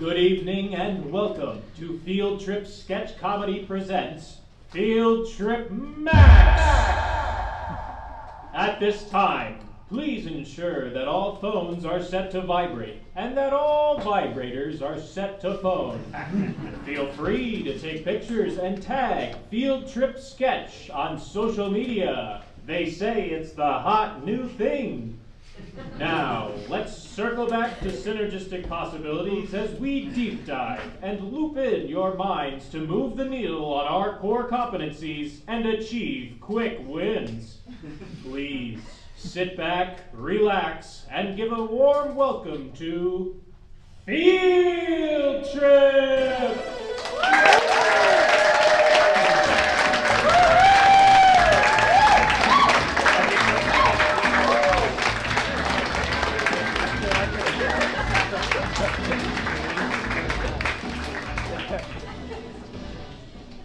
Good evening and welcome to Field Trip Sketch Comedy presents Field Trip Max! At this time, please ensure that all phones are set to vibrate and that all vibrators are set to phone. Feel free to take pictures and tag Field Trip Sketch on social media. They say it's the hot new thing. Now, let's circle back to synergistic possibilities as we deep dive and loop in your minds to move the needle on our core competencies and achieve quick wins. Please sit back, relax, and give a warm welcome to Field Trip!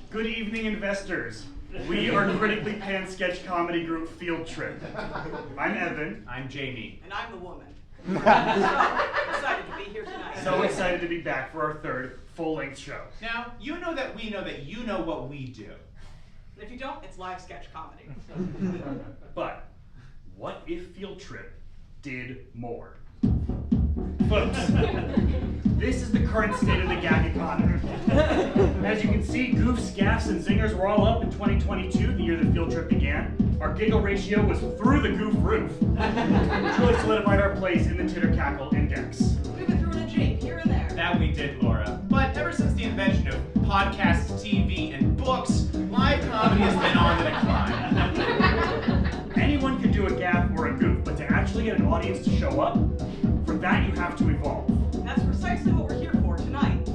Good evening, investors. We are critically panned sketch comedy group Field Trip. I'm Evan. I'm Jamie. And I'm the woman. So excited to be here tonight. So excited to be back for our third full-length show. Now, you know that we know that you know what we do. And if you don't, it's live sketch comedy. But what if Field Trip did more? Folks, this is the current state of the gag economy. As you can see, goofs, gaffs, and zingers were all up in 2022, the year the Field Trip began. Our giggle ratio was through the goof roof. Which really solidified our place in the titter cackle index. We even threw in a jig here and there. That we did, Laura. But ever since the invention of podcasts, TV, and books, live comedy has been on the decline. Anyone can do a gaff or a goof, but to actually get an audience to show up, for that you have to evolve. And that's precisely what we're here for tonight.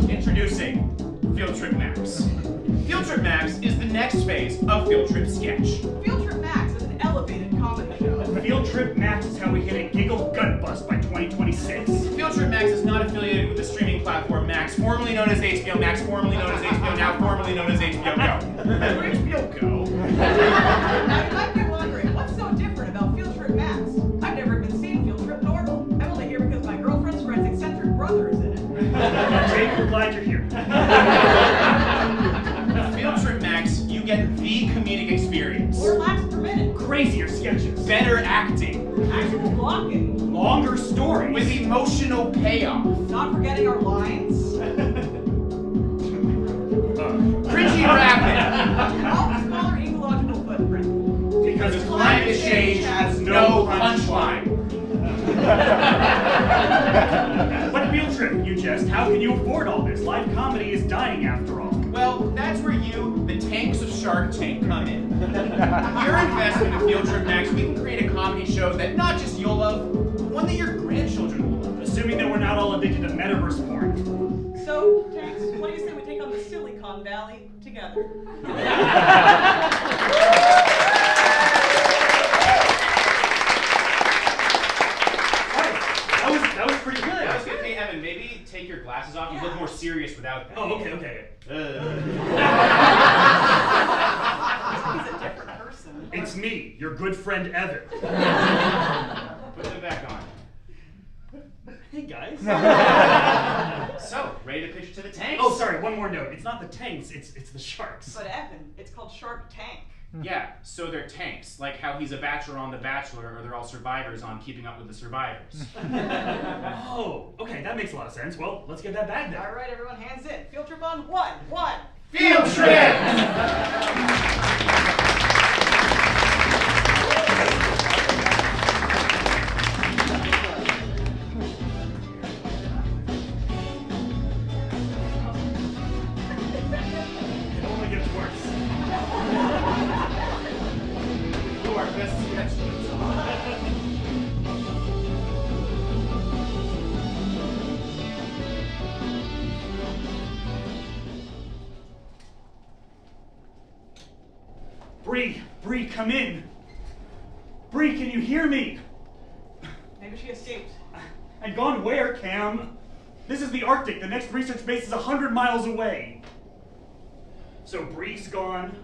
Introducing Field Trip Max. Field Trip Max is the next phase of Field Trip Sketch. Field Trip Max is an elevated comedy show. Field Trip Max is how we hit a giggle gut bust by 2026. Field Trip Max is not affiliated with the streaming platform Max, formerly known as HBO Max, formerly known as HBO Now, formerly known as HBO Go. HBO Go? Now you might be wondering, what's so different about Field Trip Max? I've never even seen Field Trip Normal. I'm only here because my girlfriend's friend's eccentric brother is in it. Jake, we're glad you're here. Field Trip Max, you get the comedic experience. More laughs per minute. Crazier sketches. Better acting. Actual blocking. Longer stories. With emotional payoff. Not forgetting our lines. Cringy rapping. And all the smaller ecological footprint. Because climate change has no punchline. But Field Trip, you jest, how can you afford all this? Live comedy is dying after all. Well, that's where you, the tanks of Shark Tank, come in. Your investment in Field Trip Max, we can create a comedy show that not just you'll love, but one that your grandchildren will love. Assuming that we're not all addicted to metaverse porn. So, Tanks, what do you say we take on the Silicon Valley together? That was pretty good. I was gonna say, Evan, maybe take your glasses off and look more serious without them. Oh, okay. He's a different person. It's me, your good friend Evan. Put them back on. Hey guys. So, ready to pitch it to the tanks? Oh, sorry, one more note. It's not the tanks, it's the sharks. But Evan, it's called Shark Tank. Yeah, so they're tanks, like how he's a bachelor on The Bachelor, or they're all survivors on Keeping Up with the Survivors. Oh, okay, that makes a lot of sense. Well, let's get that bag then. All right, everyone, hands in. Field trip on one. Field Trip! It only gets worse. Who are best sketches? Bree, come in. Bree, can you hear me? Maybe she escaped. And gone where, Cam? This is the Arctic. The next research base is 100 miles away. So Bree's gone,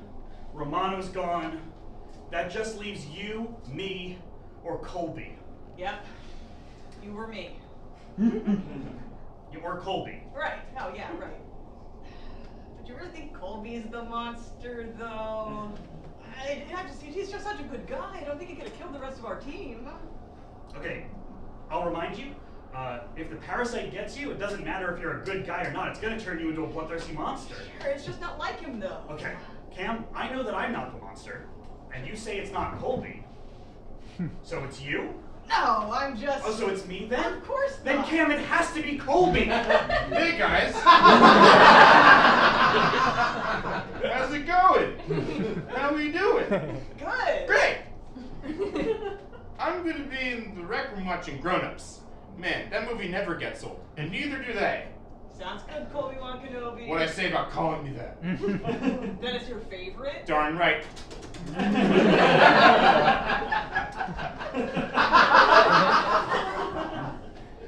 Romano's gone. That just leaves you, me, or Colby. Yep. You were me. Or Colby. Right. Oh, yeah, right. But you really think Colby's the monster, though? He's just such a good guy. I don't think he could have killed the rest of our team. Okay, I'll remind you, if the parasite gets you, it doesn't matter if you're a good guy or not. It's going to turn you into a bloodthirsty monster. Sure, it's just not like him, though. Okay, Cam, I know that I'm not the monster, and you say it's not Colby. So it's you? No, I'm just... Oh, so it's me then? Of course not. Then Cam, it has to be Colby. Hey guys! How's it going? How we doing? Good. Great! I'm gonna be in the rec room watching Grown Ups. Man, that movie never gets old, and neither do they. Sounds good, Colby-Wan Kenobi. What'd I say about calling me that? That is your favorite? Darn right.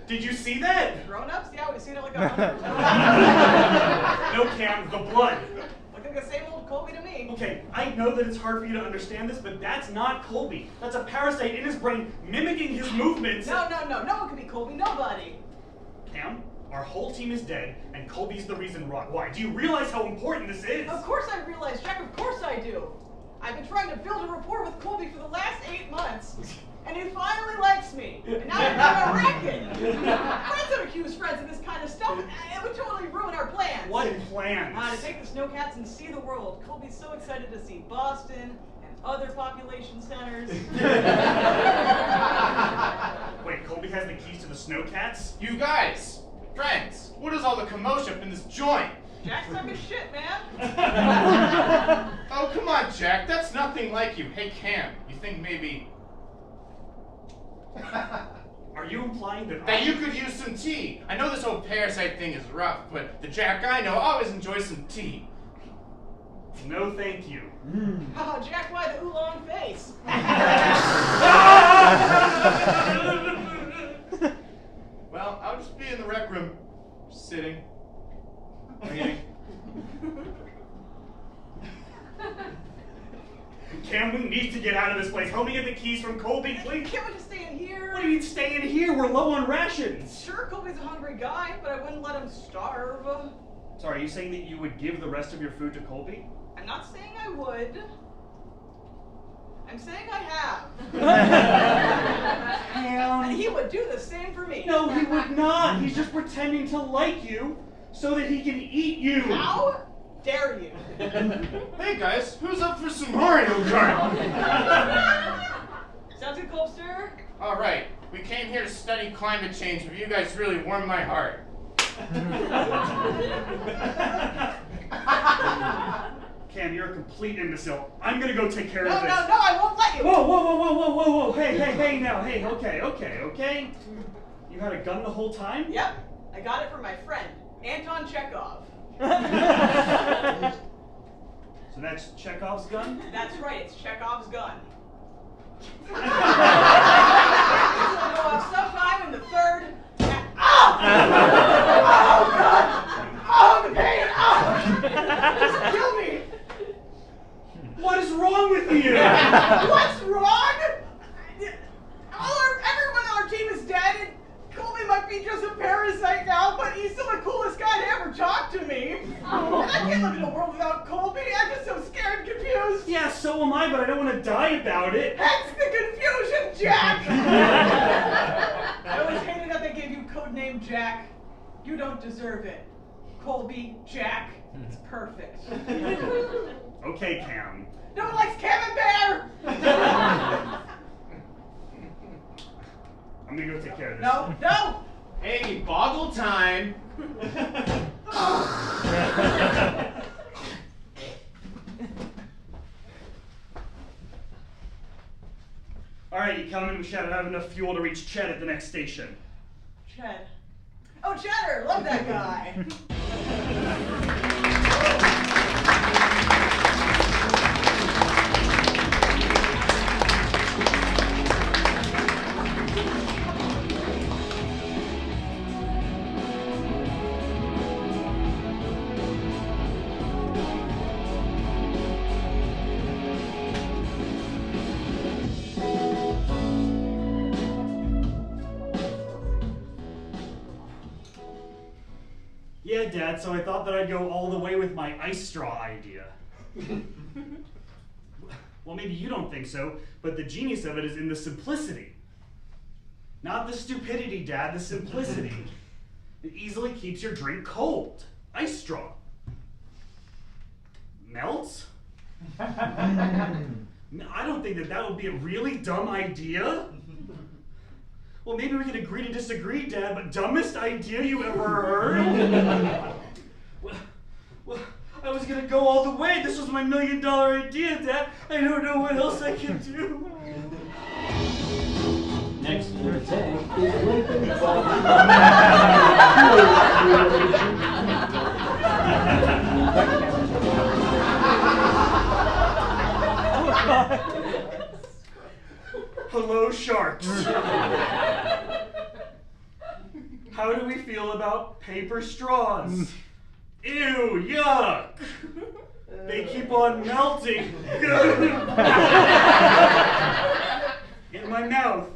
Did you see that? Grown-ups? Yeah, we've seen it like 100 times. No, Cam, the blood. Looking like the same old Colby to me. Okay, I know that it's hard for you to understand this, but that's not Colby. That's a parasite in his brain mimicking his movements. No one can be Colby, nobody. Cam, our whole team is dead, and Colby's the reason why. Do you realize how important this is? Of course I realize, Jack, of course I do. I've been trying to build a rapport with Colby for the last 8 months, and he finally likes me. And now you're gonna wreck it. Friends don't accuse friends of this kind of stuff, and it would totally ruin our plans. What plans? To take the Snowcats and see the world. Colby's so excited to see Boston and other population centers. Wait, Colby has the keys to the Snowcats? You guys, friends, what is all the commotion up in this joint? Jack's talking shit, man. Oh, come on, Jack. That's nothing like you. Hey, Cam, you think maybe... Are you implying that you could use some tea? I know this whole parasite thing is rough, but the Jack I know always enjoys some tea. No, thank you. Oh, Jack, why the oolong face? Well, I'll just be in the rec room, sitting, waiting. Cam, we need to get out of this place. Help me get the keys from Colby, please. Can't we just stay in here? What do you mean stay in here? We're low on rations. Sure, Colby's a hungry guy, but I wouldn't let him starve. Sorry, are you saying that you would give the rest of your food to Colby? I'm not saying I would. I'm saying I have. And he would do the same for me. No, he would not. He's just pretending to like you so that he can eat you. How dare you? Hey guys, who's up for some Mario Kart? Sounds good, Colbster. All right, we came here to study climate change, but you guys really warmed my heart. Cam, you're a complete imbecile. I'm gonna go take care of this. No, I won't let you. Whoa. Hey now. Hey, okay. You had a gun the whole time? Yep, I got it from my friend, Anton Chekhov. So that's Chekhov's gun? That's right, it's Chekhov's gun. It'll go off sometime in the third. Oh! Oh, God! Oh, the pain! Oh! Just kill me! What is wrong with you? What's wrong? Everyone on our team is dead, and Colby might be just a parasite now, but he's still the coolest guy to ever talk to me. And I can't live in a world without Colby. I'm just so scared and confused. Yeah, so am I, but I don't want to die about it. Hence the confusion, Jack! I always hated that they gave you codename Jack. You don't deserve it. Colby, Jack, it's perfect. Okay, Cam. No one likes Camembert! I'm gonna go take care of this. No! Hey, boggle time! Alright, you coming? We should have enough fuel to reach Chet at the next station. Chet. Oh, Cheddar! Love that guy! idea, Dad, so I thought that I'd go all the way with my ice straw idea. Well, maybe you don't think so, but the genius of it is in the simplicity. Not the stupidity, Dad, the simplicity. It easily keeps your drink cold. Ice straw. Melts? I don't think that would be a really dumb idea. Well, maybe we can agree to disagree, Dad, but dumbest idea you ever heard? Well, I was gonna go all the way. This was my $1 million idea, Dad. I don't know what else I can do. Next in the tank is Lincoln. Hello, sharks. How do we feel about paper straws? Ew, yuck. They keep on melting. In my mouth.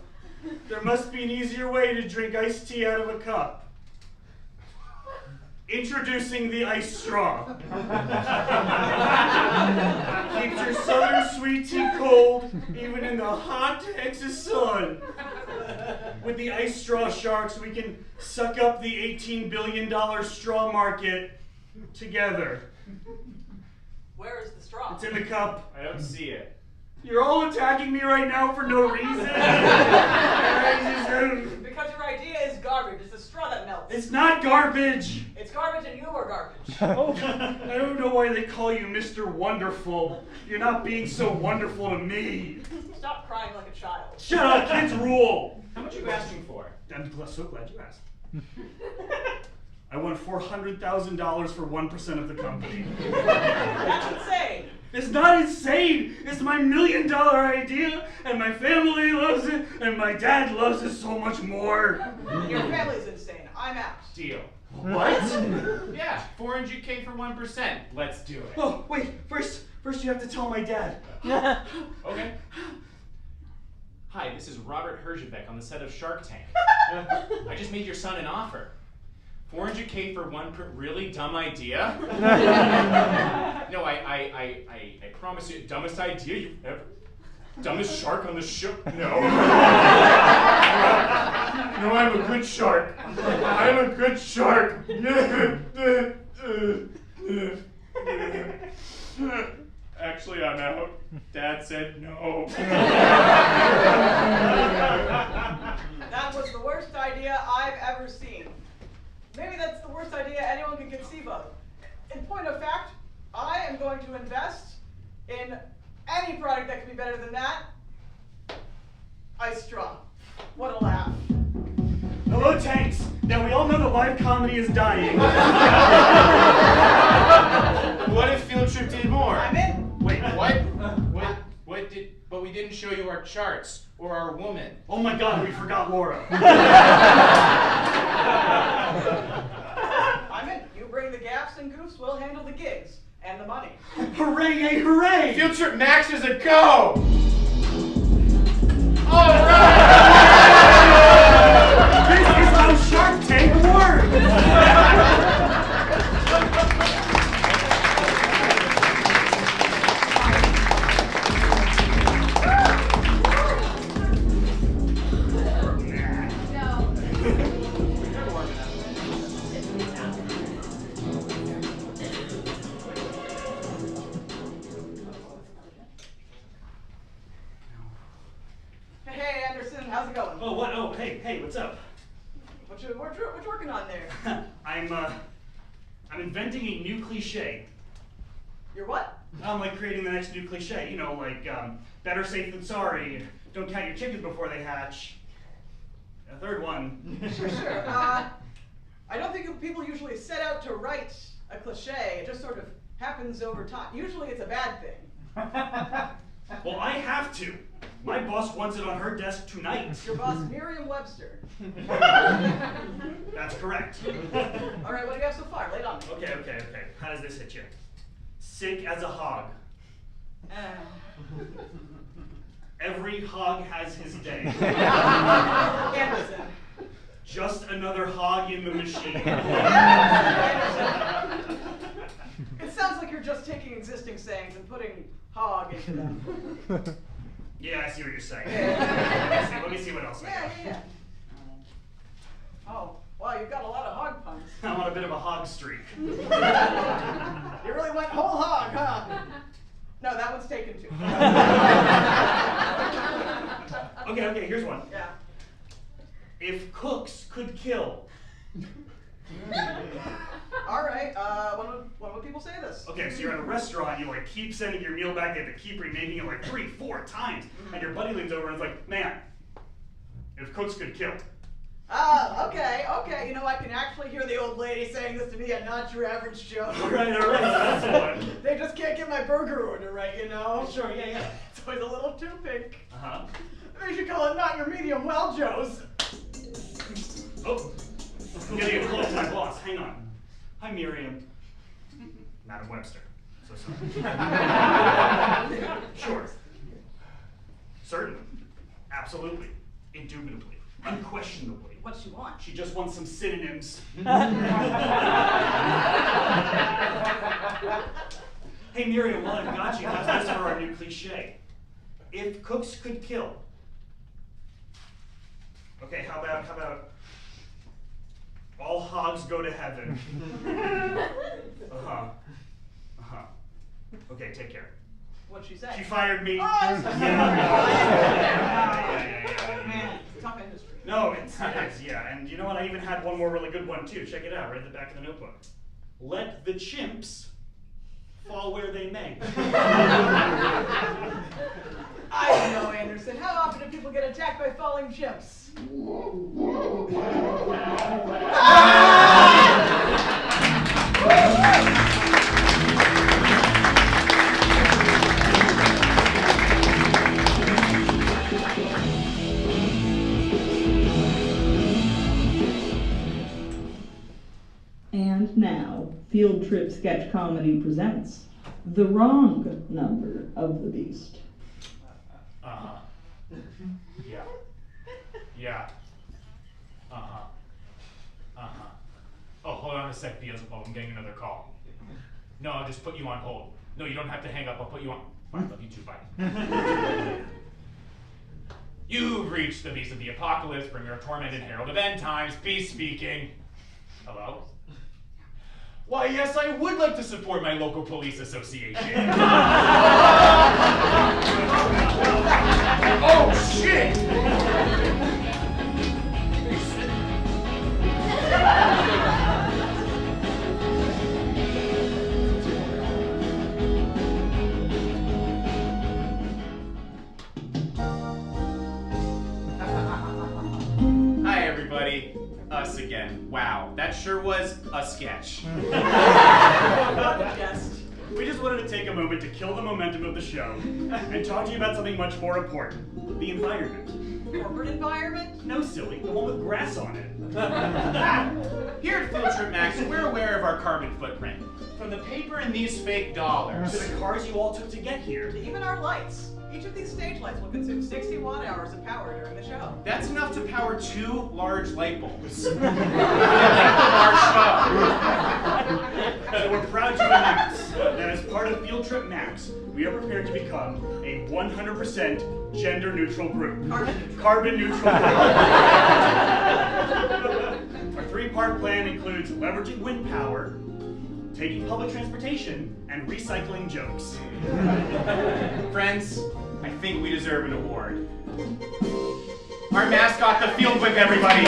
There must be an easier way to drink iced tea out of a cup. Introducing the ice straw. Keeps your southern sweet tea cold, even in the hot Texas sun. With the ice straw sharks, we can suck up the $18 billion straw market together. Where is the straw? It's in the cup. I don't see it. You're all attacking me right now for no reason. Because your idea is garbage. It's the straw that melts. It's not garbage. It's garbage and you are garbage. Oh, I don't know why they call you Mr. Wonderful. You're not being so wonderful to me. Stop crying like a child. Shut up, kids rule. How much are you asking for? I'm so glad you asked. I want $400,000 for 1% of the company. That's insane. It's not insane. It's my $1 million idea, and my family loves it, and my dad loves it so much more. Your family's insane. I'm out. Deal. What? Yeah, 400K for 1%. Let's do it. Oh, wait. First you have to tell my dad. Okay. Hi, this is Robert Herjavec on the set of Shark Tank. I just made your son an offer. 400K for really dumb idea? No, I promise you, dumbest idea you've ever. Dumbest shark on the show? No. No, I'm a good shark. I'm a good shark. Actually, I'm out. Dad said no. That was the worst idea I've ever seen. Maybe that's the worst idea anyone can conceive of. In point of fact, I am going to invest in any product that can be better than that. Ice straw. What a laugh. Hello, Tanks. Now we all know that live comedy is dying. What if Field Trip did more? I'm in. Wait, what did? But we didn't show you our charts or our woman. Oh my God, we forgot Laura. I'm in. You bring the gaffs and goofs, we'll handle the gigs and the money. Hooray, yay, hooray! Field Trip Max is a go! All right! This is how Shark Tank works! Hey, Anderson, how's it going? Oh, what? Oh, hey, what's up? What you working on there? I'm inventing a new cliche. You're what? I'm like creating the next new cliche, you know, like, better safe than sorry, don't count your chickens before they hatch. A third one. Sure. I don't think people usually set out to write a cliche. It just sort of happens over time. Usually it's a bad thing. Well, I have to. My boss wants it on her desk tonight. Your boss, Merriam-Webster. That's correct. All right, what do you have so far? Lay it on me. Okay. How does this hit you? Sick as a hog. Every hog has his day. Anderson. Just another hog in the machine. It sounds like you're just taking existing sayings and putting hog into them. Yeah, I see what you're saying. Yeah. Let me see what else I got. Yeah. Oh, wow, you've got a lot of hog puns. I'm on a bit of a hog streak. You really went whole hog, huh? No, that one's taken too. Okay, here's one. Yeah. If cooks could kill. All right. When would people say this? Okay, so you're at a restaurant, you like keep sending your meal back, they have to keep remaking it like 3-4 times, and your buddy leans over and is like, man, if cooks could kill. Okay. You know, I can actually hear the old lady saying this to me at Not Your Average Joe. All right, that's one. They just can't get my burger order right, you know? Sure, yeah. It's always a little too pink. Uh-huh. They should call it Not Your Medium Well Joes. Oh, I'm getting a call to my boss. Hang on. Hi, Miriam. Madam Webster. So sorry. Sure. Certainly. Absolutely. Indubitably. Unquestionably. What's she want? She just wants some synonyms. Hey, Miriam, while I've got you, how's this for our new cliche? If cooks could kill. Okay, how about all hogs go to heaven? Okay, take care. What'd she say? She fired me. Oh, I'm so sorry. Yeah. Man, tough industry. No, it's yeah, and you know what? I even had one more really good one too. Check it out, right at the back of the notebook. Let the chimps fall where they may. I don't know, Anderson. How often do people get attacked by falling chimps? And now, Field Trip Sketch Comedy presents The Wrong Number of the Beast. Yeah. Oh, hold on a sec, Beelzebub. I'm getting another call. No, I'll just put you on hold. No, you don't have to hang up. I'll put you on. Fine, love you too. Bye. You've reached the Beast of the Apocalypse, bringer of tormented herald of end times. Peace speaking. Hello? Why, yes, I would like to support my local police association. Oh, shit! Hi, everybody. Us again. Wow, that sure was a sketch. We just wanted to take a moment to kill the momentum of the show and talk to you about something much more important, the environment. Corporate environment? No, silly, the one with grass on it. Here at Field Trip Max, we're aware of our carbon footprint. From the paper and these fake dollars. To the cars you all took to get here. To even our lights. Each of these stage lights will consume 60 watt-hours of power during the show. That's enough to power 2 large light bulbs. The length of our show. So we're proud to announce that as part of Field Trip Max, we are prepared to become a 100% gender-neutral group. Carbon neutral group. Our 3-part plan includes leveraging wind power, taking public transportation, and recycling jokes. Friends, I think we deserve an award. Our mascot, the Field Whip, everybody!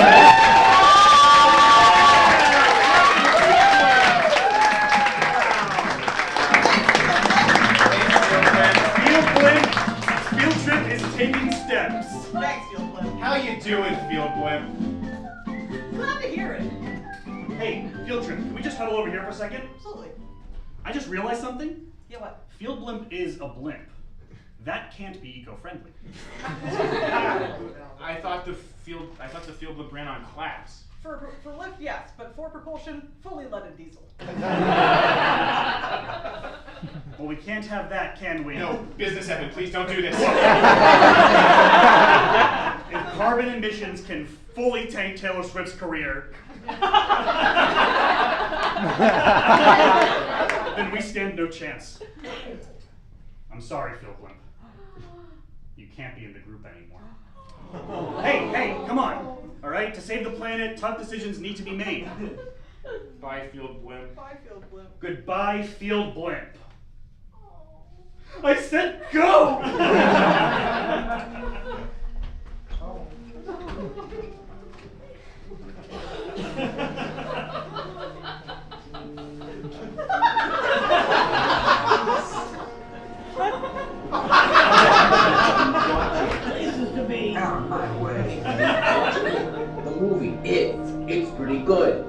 Field Trip is taking steps. Thanks, Field Blimp. How you doing, Field Blimp? Glad to hear it. Hey, Field Trip, can we just huddle over here for a second? Absolutely. I just realized something. Yeah, what? Field Blimp is a blimp. That can't be eco-friendly. I thought the Field Blimp ran on class. For lift, yes, but for propulsion, fully leaded diesel. Well, we can't have that, can we? No, business heaven, please don't do this. If carbon emissions can fully tank Taylor Swift's career, then we stand no chance. I'm sorry, Phil Blimp. You can't be in the group anymore. Hey, come on. All right, to save the planet, tough decisions need to be made. Bye, Field Blimp. Bye, Field Blimp. Goodbye, Field Blimp. I said go! Places to be. Out of my way. The movie, it's pretty good.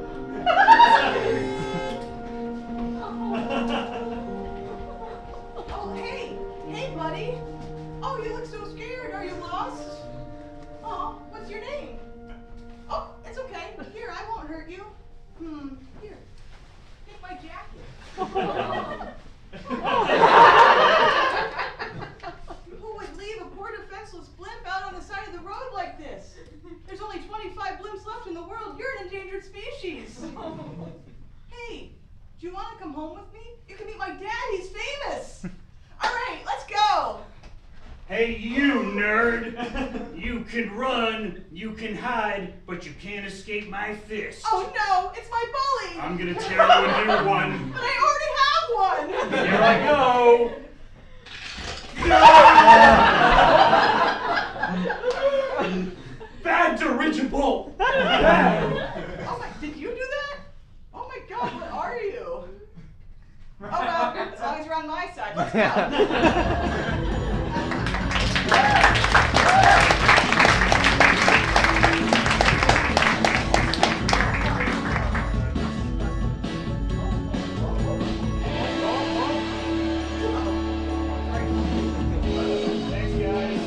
Oh, hey, buddy. Oh, you look so scared. Are you lost? Oh, what's your name? Oh, it's okay. Here, I won't hurt you. Here. Take my jacket. Who would leave a poor defenseless blimp out on the side of the road like this? There's only 25 blimps left in the world. You're an endangered species. Hey, do you want to come home with me? You can meet my dad. He's famous. All right, let's go. Hey, you nerd! You can run, you can hide, but you can't escape my fist. Oh no, it's my bully. I'm gonna tear you a new one. But I already have one. Here I go. Bad dirigible. Oh my, did you do that? Oh my God, what are you? Oh well, as long as you're on my side, let's go. Thanks, guys.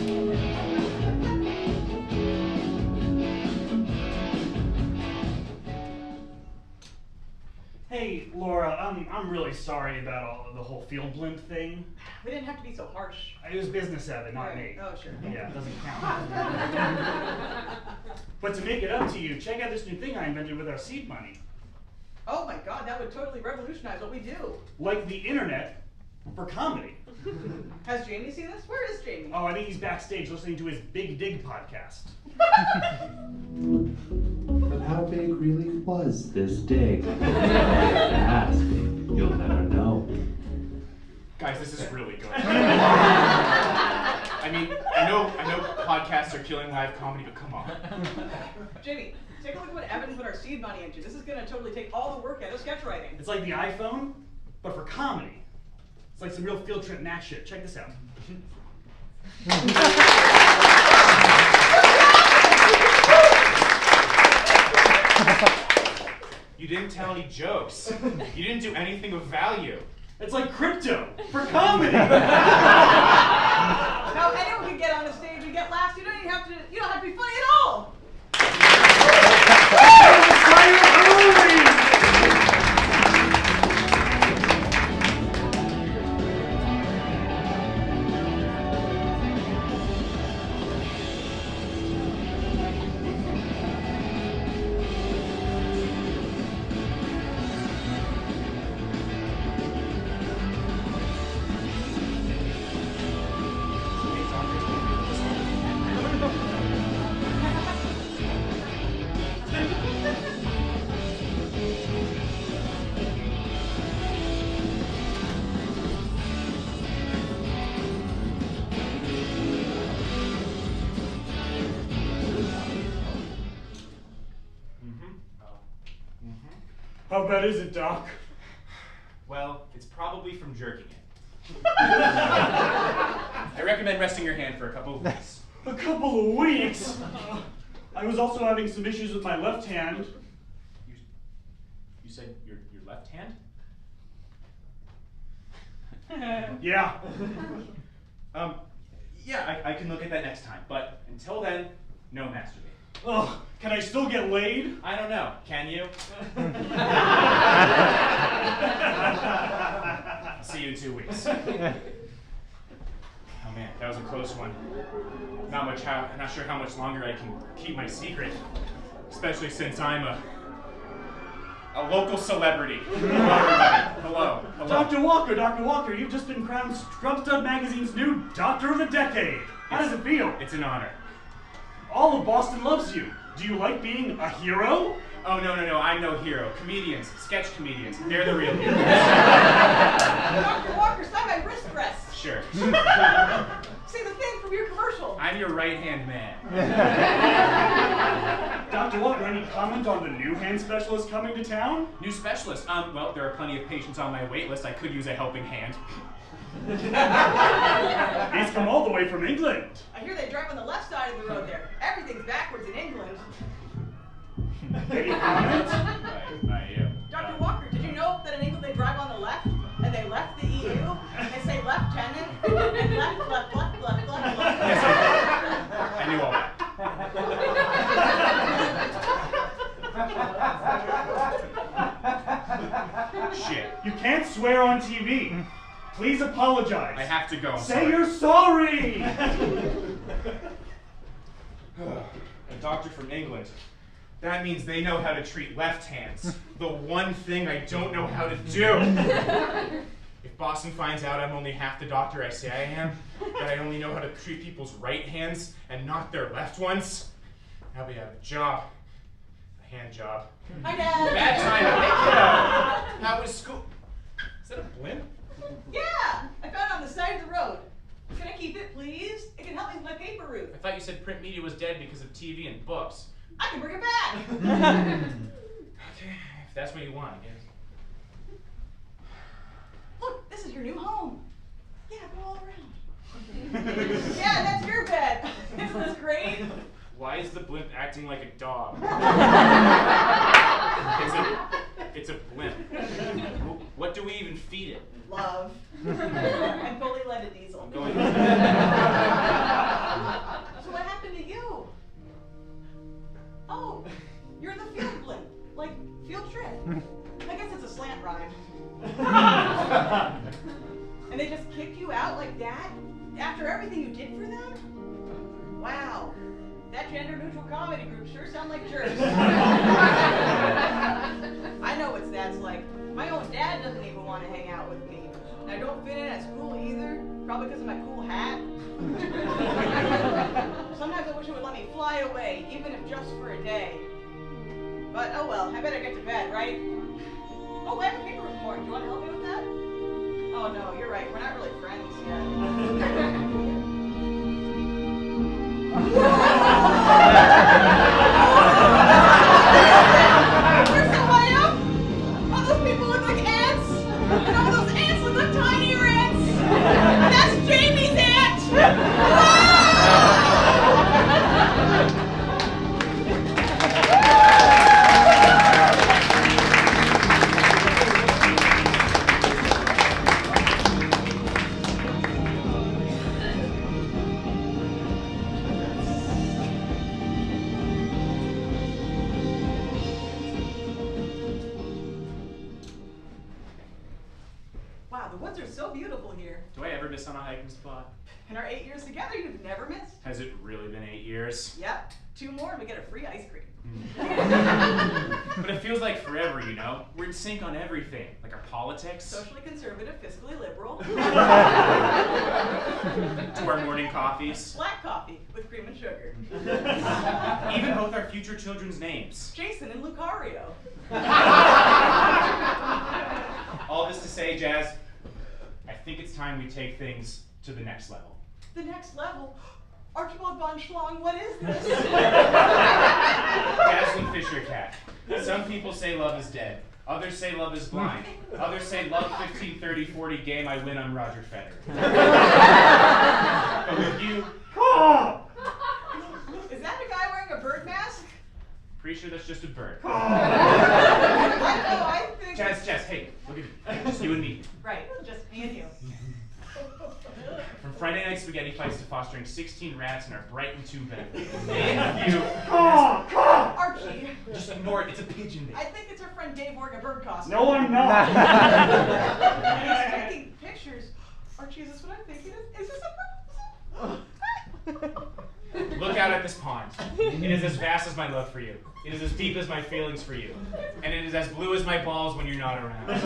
Hey, Laura, I'm really sorry about the whole Field Blimp thing. We didn't have to be so harsh. It was business, Evan, not me. Oh, sure. Yeah, it doesn't count. But to make it up to you, check out this new thing I invented with our seed money. Oh my God, that would totally revolutionize what we do. Like the internet for comedy. Has Jamie seen this? Where is Jamie? Oh, I think he's backstage listening to his Big Dig podcast. But how big really was this dig? Ask, you'll never know. Guys, this is really good. I mean, I know podcasts are killing live comedy, but come on. Jamie, take a look at what Evan put our seed money into. This is gonna totally take all the work out of sketch writing. It's like the iPhone, but for comedy. It's like some real field trip Nat shit. Check this out. You didn't tell any jokes. You didn't do anything of value. It's like crypto for comedy. Now anyone can get on the stage and get laughs. You don't have to be funny at all. How bad is it, Doc? Well, it's probably from jerking it. I recommend resting your hand for a couple of weeks. A couple of weeks? I was also having some issues with my left hand. You said your left hand? Yeah. Yeah, I can look at that next time. But until then, no masturbate. Ugh, can I still get laid? I don't know. Can you? See you in 2 weeks. man, that was a close one. Not sure how much longer I can keep my secret, especially since I'm a local celebrity. Hello, everybody. Hello. Dr. Walker, you've just been crowned Scrub Stud Magazine's new Doctor of the Decade. How does it feel? It's an honor. All of Boston loves you. Do you like being a hero? Oh, no, I'm no hero. Comedians, sketch comedians, they're the real heroes. Dr. Walker, sign my wrist rest. Sure. Say the thing from your commercial. I'm your right-hand man. Dr. Walker, any comment on the new hand specialist coming to town? New specialist. Well, there are plenty of patients on my wait list. I could use a helping hand. He's come all the way from England. I hear they drive on the left side of the road there. Everything's backwards in England. Any comment? Dr. Walker, did you know that in England they drive on the left and they left the EU and say lieutenant and left. Yes, I knew all that. Shit. You can't swear on TV. Please apologize. I have to go. Say you're sorry. A doctor from England. That means they know how to treat left hands. The one thing I don't know how to do. If Boston finds out I'm only half the doctor I say I am, that I only know how to treat people's right hands and not their left ones, I'll be out of a job. A hand job. Hi, Dad. Bad time. Hey, kiddo. How was school? Is that a blimp? Yeah, I found it on the side of the road. Can I keep it, please? It can help me with my paper route. I thought you said print media was dead because of TV and books. I can bring it back. Okay, if that's what you want, I guess. Look, this is your new home. Yeah, go all around. Yeah, that's your bed. Isn't this great? Why is the blimp acting like a dog? It's a blimp. What do we even feed it? Love. And fully leaded diesel. I'm going. So what happened to you? Oh, you're the field blimp. Like field trip. I guess it's a slant rhyme. And they just kicked you out like that? After everything you did for them? Wow. That gender-neutral comedy group sure sound like jerks. I know what that's like. My own dad doesn't even want to hang out with me. And I don't fit in at school either, probably because of my cool hat. Sometimes I wish it would let me fly away, even if just for a day. But oh well, I better get to bed, right? Oh, I have a paper report. Do you want to help me with that? Oh no, you're right. We're not really friends yet. You're so high up! All those people look like ants! And all those ants look like tinier ants! That's Jamie's ant! Wow, the woods are so beautiful here. Do I ever miss on a hiking spot? In our 8 years together, you've never missed. Has it really been 8 years? Yep, 2 more and we get a free ice cream. But it feels like forever, you know? We're in sync on everything, like our politics, Socially conservative, fiscally liberal. to our morning coffees, Black coffee with cream and sugar. even both our future children's names. Jason and Lucario. All this to say, Jazz, I think it's time we take things to the next level. The next level. Archibald von Schlong, what is this? Jasmine Fisher Cat. Some people say love is dead. Others say love is blind. Others say love 15, 30, 40 game, I win on Roger Federer. But with you, Is that a guy wearing a bird mask? pretty sure that's just a bird. I don't know, I think... Jazz, hey, look at me. Just you and me. Right, just me and you. From Friday night spaghetti fights to fostering 16 rats in our Brighton 2 bedroom. And you. Archie. Just ignore it, it's a pigeon I think it's her friend Dave wearing a bird costume. No, I'm not. And he's taking pictures. Archie, is this what I'm thinking? Is this a bird? this pond. It is as vast as my love for you. It is as deep as my feelings for you. And it is as blue as my balls when you're not around.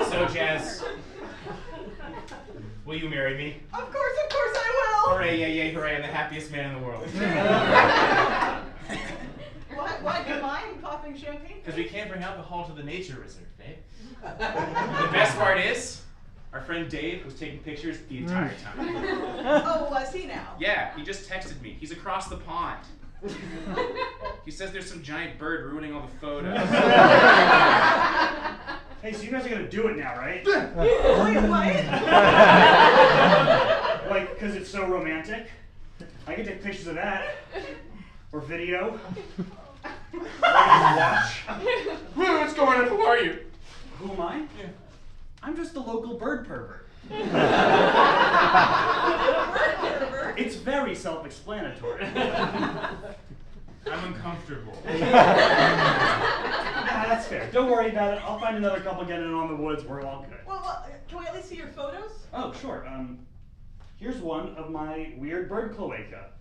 So, Jazz, will you marry me? Of course I will. Hooray, yay, yay, hooray, I'm the happiest man in the world. Why do you mind popping champagne? Because we can't bring alcohol to the nature reserve, babe. The best part is, our friend Dave was taking pictures the entire time. Oh, I see now. Yeah, he just texted me. He's across the pond. He says there's some giant bird ruining all the photos. Hey, so you guys are gonna do it now, right? Wait, what? Like, because it's so romantic? I can take pictures of that. Or video. Watch. What's going on? Who are you? Who am I? Yeah. I'm just a local bird pervert. It's very self-explanatory. I'm uncomfortable. That's fair. Don't worry about it. I'll find another couple getting it on the woods. We're all good. Well, can we at least see your photos? Oh, sure. Here's one of my weird bird cloaca.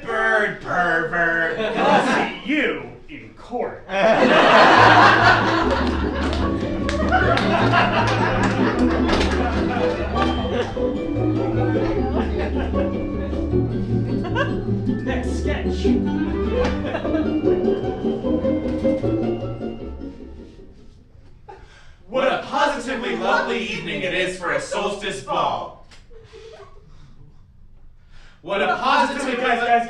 Bird pervert. I'll see you in court. Next sketch. What a positively lovely evening it is for a solstice ball. What a positively Guys,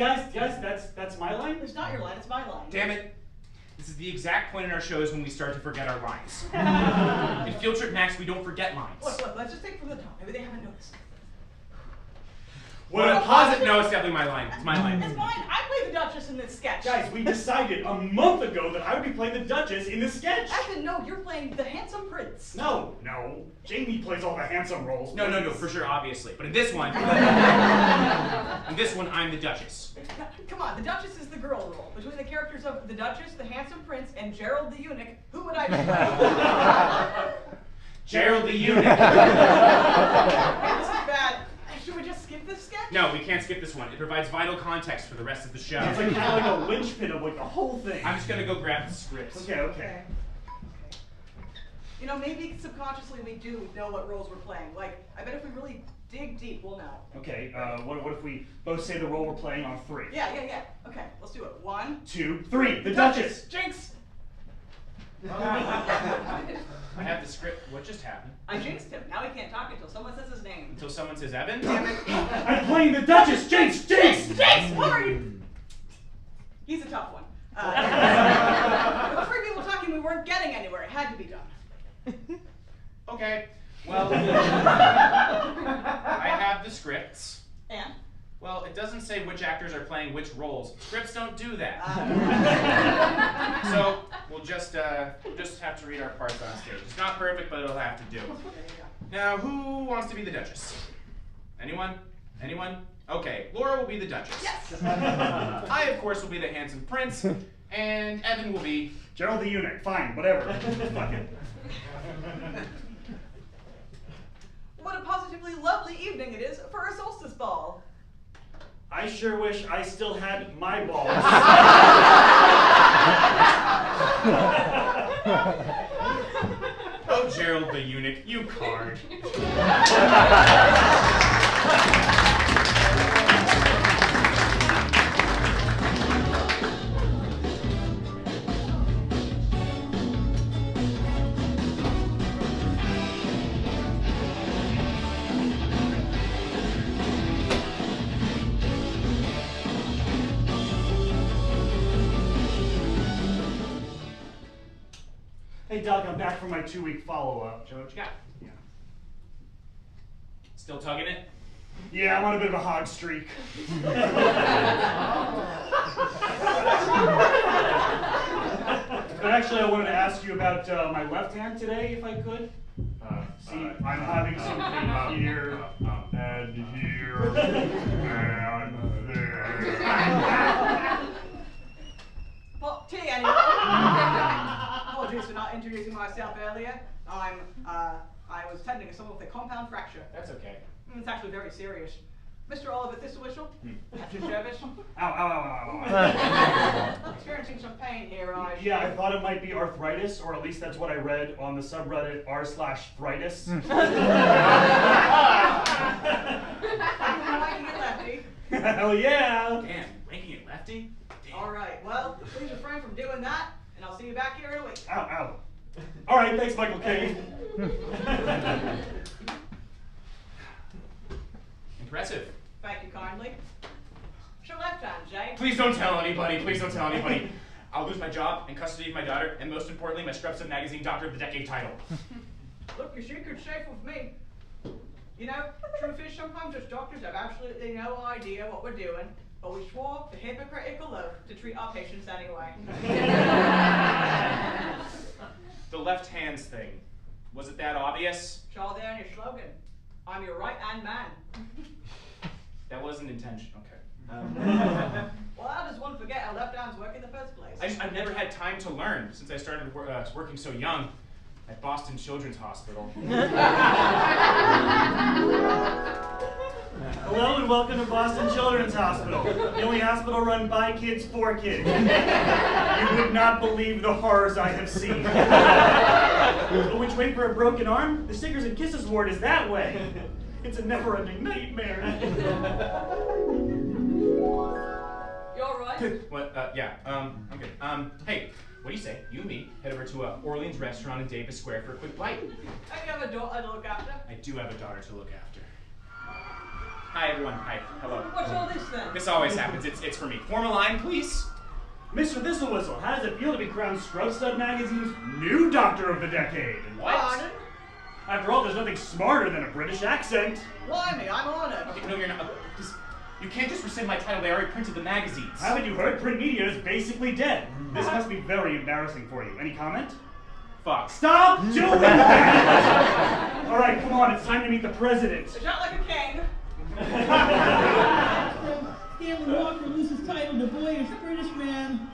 that's my line? It's not your line, it's my line. Damn it. This is the exact point in our shows when we start to forget our lines. In Field Trip Max, we don't forget lines. Look, let's just take it from the top. Maybe they haven't noticed. What a positive... No, it's definitely my line. It's my line. It's mine. I play the Duchess in this sketch. Guys, we decided a month ago that I would be playing the Duchess in this sketch. Actually, no, you're playing the handsome prince. No. Jamie plays all the handsome roles. No, for sure, obviously. But in this one, I'm the Duchess. Come on, the Duchess is the girl role. Between the characters of the Duchess, the handsome prince, and Gerald the eunuch, who would I be playing? Gerald the eunuch. This is bad. Should we just skip this sketch? No, we can't skip this one. It provides vital context for the rest of the show. It's like kind of like a linchpin of like the whole thing. I'm just gonna go grab the scripts. Okay. You know, maybe subconsciously we do know what roles we're playing. Like, I bet if we really dig deep, we'll know. Okay, what if we both say the role we're playing on 3? Yeah. Okay, let's do it. 1, 2, 3. The Duchess! Jinx! I have the script. What just happened? I jinxed him. Now he can't talk until someone says his name. Until someone says Evan? I'm playing the Duchess! Jinx! Jinx! What are you? He's a tough one. With 3 people talking, we weren't getting anywhere. It had to be done. Okay. Well, I have the scripts. And? Well, it doesn't say which actors are playing which roles. Scripts don't do that. So we'll just have to read our parts on stage. It's not perfect, but it'll have to do. Now, who wants to be the Duchess? Anyone? Okay, Laura will be the Duchess. Yes! I, of course, will be the handsome prince, and Evan will be... Gerald the eunuch. Fine, whatever. Fuck it. What a positively lovely evening it is for a solstice ball. I sure wish I still had my balls. Oh, Gerald the eunuch, you card. Hey, Doc, I'm back from my 2-week follow-up. Show what you got. Yeah. Still tugging it? Yeah, I'm on a bit of a hog streak. But actually, I wanted to ask you about my left hand today, if I could. See, I'm having some pain here, and here, and there. Well, T, anyway. Apologies for not introducing myself earlier. I was tending to someone with a compound fracture. That's okay. It's actually very serious. Mr. Oliver Thistlewhistle, at your service. Ow, ow, ow, ow, ow. Experiencing some pain here, Yeah, I thought it might be arthritis, or at least that's what I read on the subreddit r/thritis. Liking it, lefty. Hell yeah! Damn, ranking it lefty? Damn. All right, well, please refrain from doing that, and I'll see you back here in a week. Ow, ow. All right, thanks, Michael Caine. Impressive. Thank you kindly. It's your left hand, Jay. Please don't tell anybody. Please don't tell anybody. I'll lose my job and custody of my daughter, and most importantly, my Strepsils Magazine Doctor of the Decade title. Look, your secret's safe with me. You know, truth is sometimes as doctors have absolutely no idea what we're doing, but we swore the hypocritical oath to treat our patients anyway. The left hands thing. Was it that obvious? It's all there in your slogan. I'm your right-hand man. That wasn't intention. Okay. Well, how does one forget how left hands work in the first place? I've never had time to learn since I started working so young at Boston Children's Hospital. Hello and welcome to Boston Children's Hospital, the only hospital run by kids for kids. You would not believe the horrors I have seen. Which way for a broken arm? The Stickers and Kisses ward is that way. It's a never-ending nightmare. You all right? What? Yeah. I'm good. Hey, what do you say? You and me head over to a Orleans restaurant in Davis Square for a quick bite. And you have a daughter to look after? I do have a daughter to look after. Hi everyone. Hi. Hello. What's all this then? This always happens. It's for me. Form a line, please. Mr. Thistlewhistle, how does it feel to be crowned Scrub Stud Magazine's new Doctor of the Decade? Pardon? After all, there's nothing smarter than a British accent. Blimey, I'm honored. Okay, no, you're not. You can't just rescind my title. They already printed the magazines. Haven't you heard? Print media is basically dead. This must be very embarrassing for you. Any comment? Fuck. Stop doing that! All right, come on. It's time to meet the president. Shot like a king. Stanley Walker loses title to boyish British man.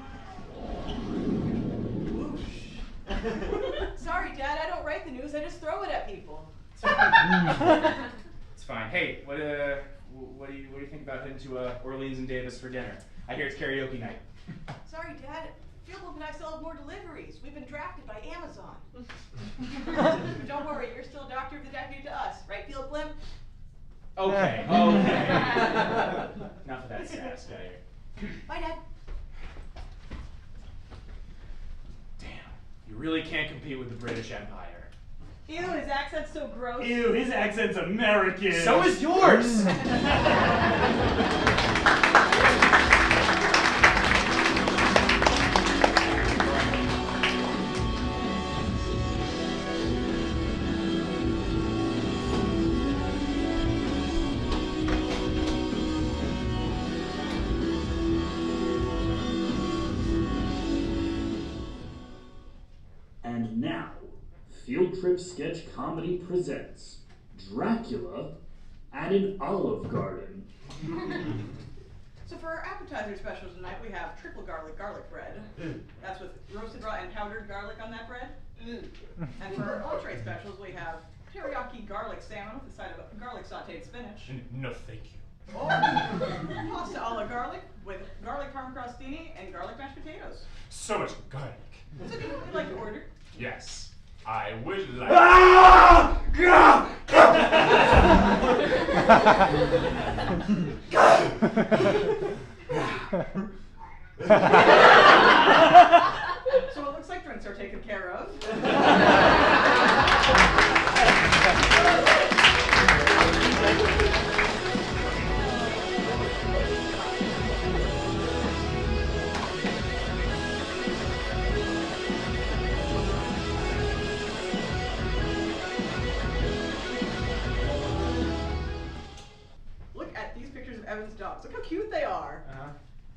Sorry, Dad, I don't write the news, I just throw it at people. It's fine. Hey, what do you think about heading to Orleans and Davis for dinner? I hear it's karaoke night. Sorry, Dad. Fieldblimp and I still have more deliveries. We've been drafted by Amazon. Don't worry, you're still Doctor of the Decade to us, right, Fieldblimp? Okay. Enough of that sass, guy here. Bye, Dad. Damn, you really can't compete with the British Empire. Ew, his accent's so gross. Ew, his accent's American. So is yours! And now, Field Trip Sketch Comedy presents Dracula at an Olive Garden. So for our appetizer specials tonight, we have triple garlic bread. That's with roasted raw and powdered garlic on that bread. And for our entree specials, we have teriyaki garlic salmon with a side of garlic sauteed spinach. No, thank you. Or pasta alla garlic with garlic parm crostini and garlic mashed potatoes. So much garlic. So do you know what you'd like to order? Yes, I would like. So it looks like drinks are taken care of. Look at these pictures of Evan's dogs. Look how cute they are.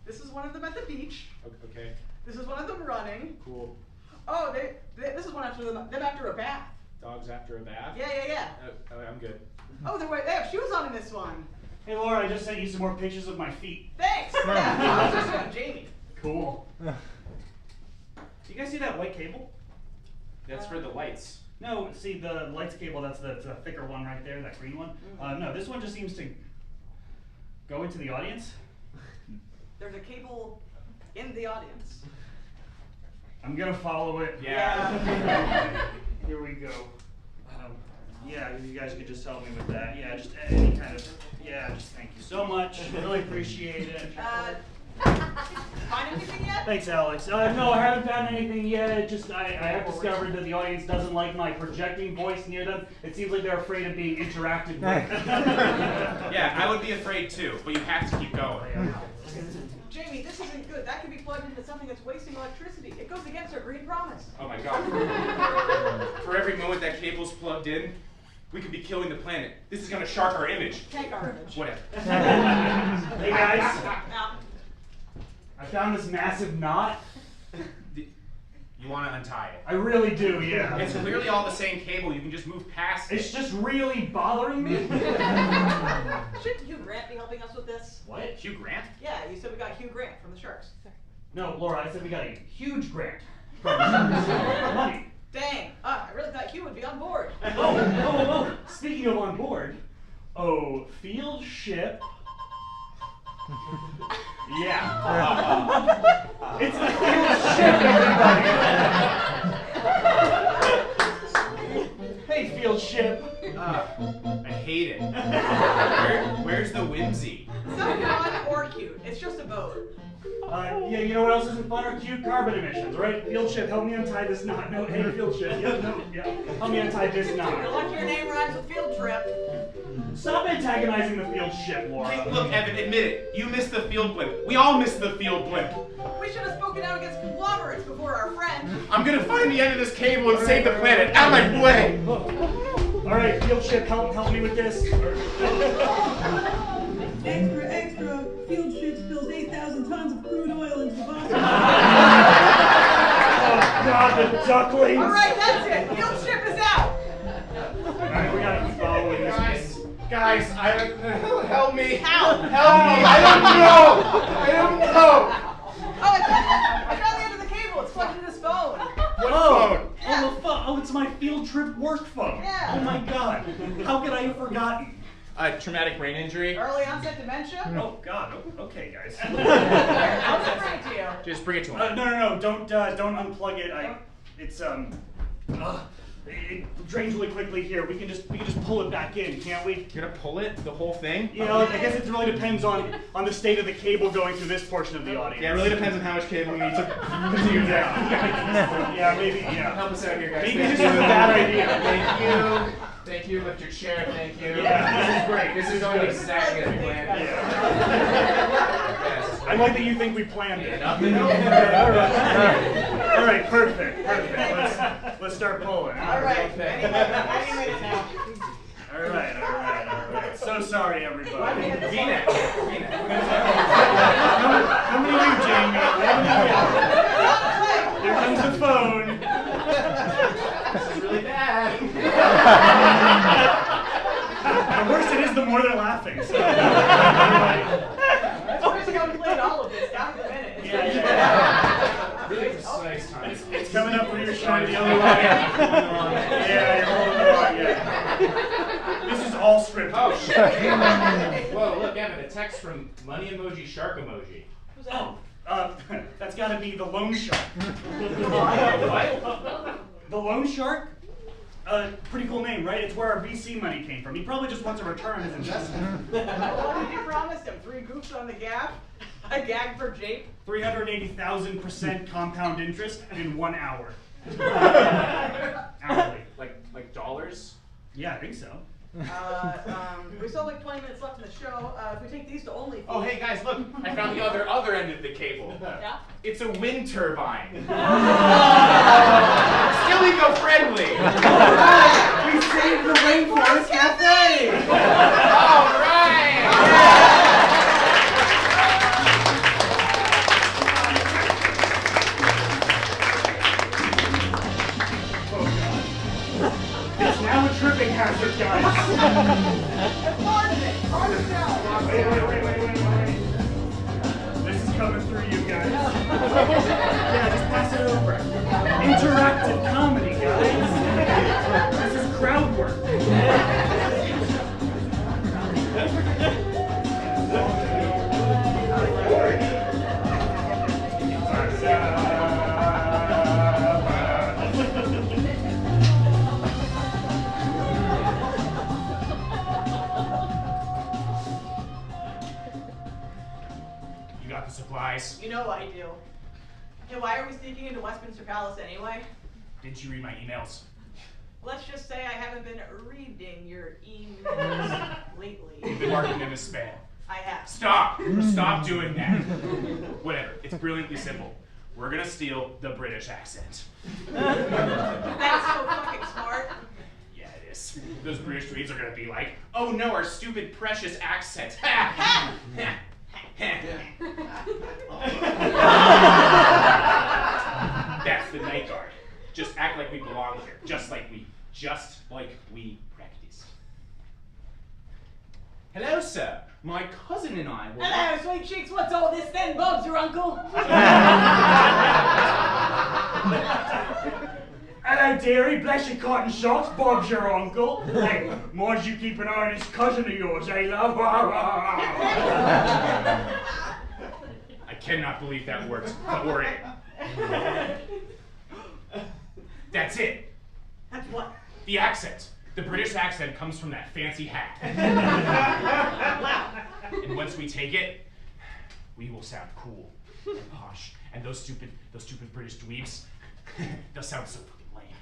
This is one of them at the beach. Okay, This is one of them running. cool. Oh, this is one after them after a bath. Dogs after a bath? Yeah. I'm good. Oh, they have shoes on in this one. Hey, Laura, I just sent you some more pictures of my feet. Thanks. Yeah, I was just showing Jamie. Cool. Do you guys see that white cable? That's for the lights. No, see the lights cable, that's the thicker one right there, that green one. No, this one just seems to go into the audience. There's a cable in the audience. I'm gonna follow it. Yeah. Here we go. Yeah, you guys could just help me with that. Yeah, just any kind of, yeah, just thank you so much. Really appreciate it. Find anything yet? Thanks, Alex. No, I haven't found anything yet. Just I have discovered that the audience doesn't like my projecting voice near them. It seems like they're afraid of being interacted with. Yeah, I would be afraid too, but you have to keep going. Jamie, this isn't good. That could be plugged into something that's wasting electricity. It goes against our green promise. Oh my god. For every moment that cable's plugged in, we could be killing the planet. This is gonna shark our image. Tank our image. Whatever. Hey guys, Now, I found this massive knot. You wanna untie it? I really do, yeah. It's clearly all the same cable, you can just move past it. It's just really bothering me. shouldn't Hugh Grant be helping us with this? What? Hugh Grant? Yeah, you said we got Hugh Grant from the Sharks. No, Laura, I said we got a huge grant. Money. Dang, I really thought Hugh would be on board. Oh, speaking of on board, field ship. Yeah. It's the field ship, everybody. Hey, field ship. I hate it. Where's the whimsy? It's not fun or cute. It's just a boat. Yeah, you know what else isn't fun or cute? Carbon emissions, right? Field ship, help me untie this knot. No, hey, field ship. Yeah. Help me untie this You're knot. lucky your name rhymes with field trip. Stop antagonizing the field ship, Laura. Hey, look, Evan, admit it. You missed the field blimp. We all missed the field blimp. We should have spoken out against conglomerates before our friend. I'm gonna find the end of this cable and save the planet. Out of my way! All right, field ship, help me with this. Extra, field ship spills 8,000 tons of crude oil into the Boston. Oh God, the ducklings! All right, that's it. Field ship is out. All right, we gotta keep following this. Guys, help me. How? Help me. I don't know. Oh, I found the end of the cable. It's plugged into this phone. What phone? Oh, the phone. Oh, it's my field trip work phone. Yeah. Oh my God, how could I have forgotten? Traumatic brain injury. Early onset dementia. Oh God. Okay, guys. I'll just bring it to you. Just bring it to him. No. Don't unplug it. It drains really quickly here. We can just pull it back in, can't we? You're gonna pull it? The whole thing? You know, I guess it really depends on the state of the cable going through this portion of the audience. Yeah, it really depends on how much cable we need to continue down. Yeah, maybe. Yeah. Help us out here, guys. Maybe Thank this you. is a bad idea. Thank you. Thank you. Lift your chair. Thank you. Yeah, this is great. This is going to be sagging as we planned. Yeah. Yes. I like that you think we planned it. Nothing. All right, perfect. Let's start pulling. All right. Any minute now. All right. So sorry, everybody. V-neck. How many of you, Jamie? Here comes the phone. This is really bad. The worse it is, the more they're laughing. So. That's first how we played all of this. Down to the minute. Yeah. Really precise time. It's coming up for your shot the other way. Yeah, you're holding it on. Yeah. This is all scripted. Oh, shit. Whoa, look, Evan, a text from Money Emoji Shark Emoji. Who's that? That's got to be the loan shark. What? The loan shark? Pretty cool name, right? It's where our VC money came from. He probably just wants a return on his investment. What did you promise him? 3 goofs on the gap? A gag for Jape? 380,000% compound interest in 1 hour. Hourly. Like dollars? Yeah, I think so. We still have like 20 minutes left in the show. If we take these to OnlyFans. Oh, hey guys, look! I found the other end of the cable. Yeah? It's a wind turbine. Still eco-friendly. We saved the Rainforest Cafe! All right. It's now a tripping hazard, guys. Wait. This is coming through you guys. Yeah, just pass it over. Interactive comedy, guys. eyes. You know I do. Hey, why are we sneaking into Westminster Palace anyway? Didn't you read my emails? Let's just say I haven't been reading your emails lately. You've been marking them as spam. I have. Stop! Stop doing that. Whatever. It's brilliantly simple. We're gonna steal the British accent. That's so fucking smart. Yeah, it is. Those British tweets are gonna be like, oh no, our stupid precious accent. That's the night guard. Just act like we belong here. Just like we practiced. Hello, sir. My cousin and I will... Hello, sweet cheeks. What's all this then? Bob's your uncle. Hello, dearie. Bless your cotton socks. Bob's your uncle. Hey, mind you keep an eye on this cousin of yours, eh, love? I cannot believe that worked, but we're in. That's it. That's what? The accent. The British accent comes from that fancy hat. Wow. And once we take it, we will sound cool and posh. And those stupid British dweebs, they'll sound so fucking lame.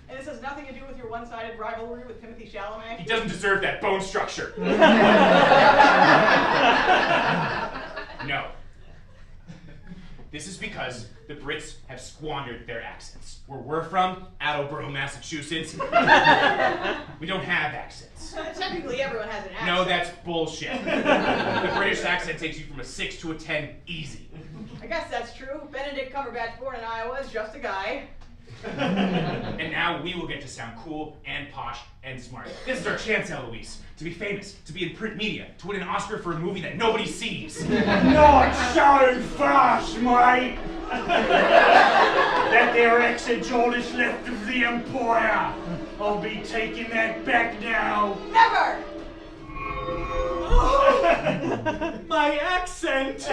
And this has nothing to do with your one-sided rivalry with Timothy Chalamet? He doesn't deserve that bone structure. No. This is because the Brits have squandered their accents. Where we're from, Attleboro, Massachusetts, we don't have accents. Technically, everyone has an accent. No, that's bullshit. The British accent takes you from a 6 to a 10 easy. I guess that's true. Benedict Cumberbatch, born in Iowa, is just a guy. And now we will get to sound cool and posh and smart. This is our chance, Eloise, to be famous, to be in print media, to win an Oscar for a movie that nobody sees. Not so fast, mate! That there accent's all that's left of the Empire. I'll be taking that back now. Never! My accent!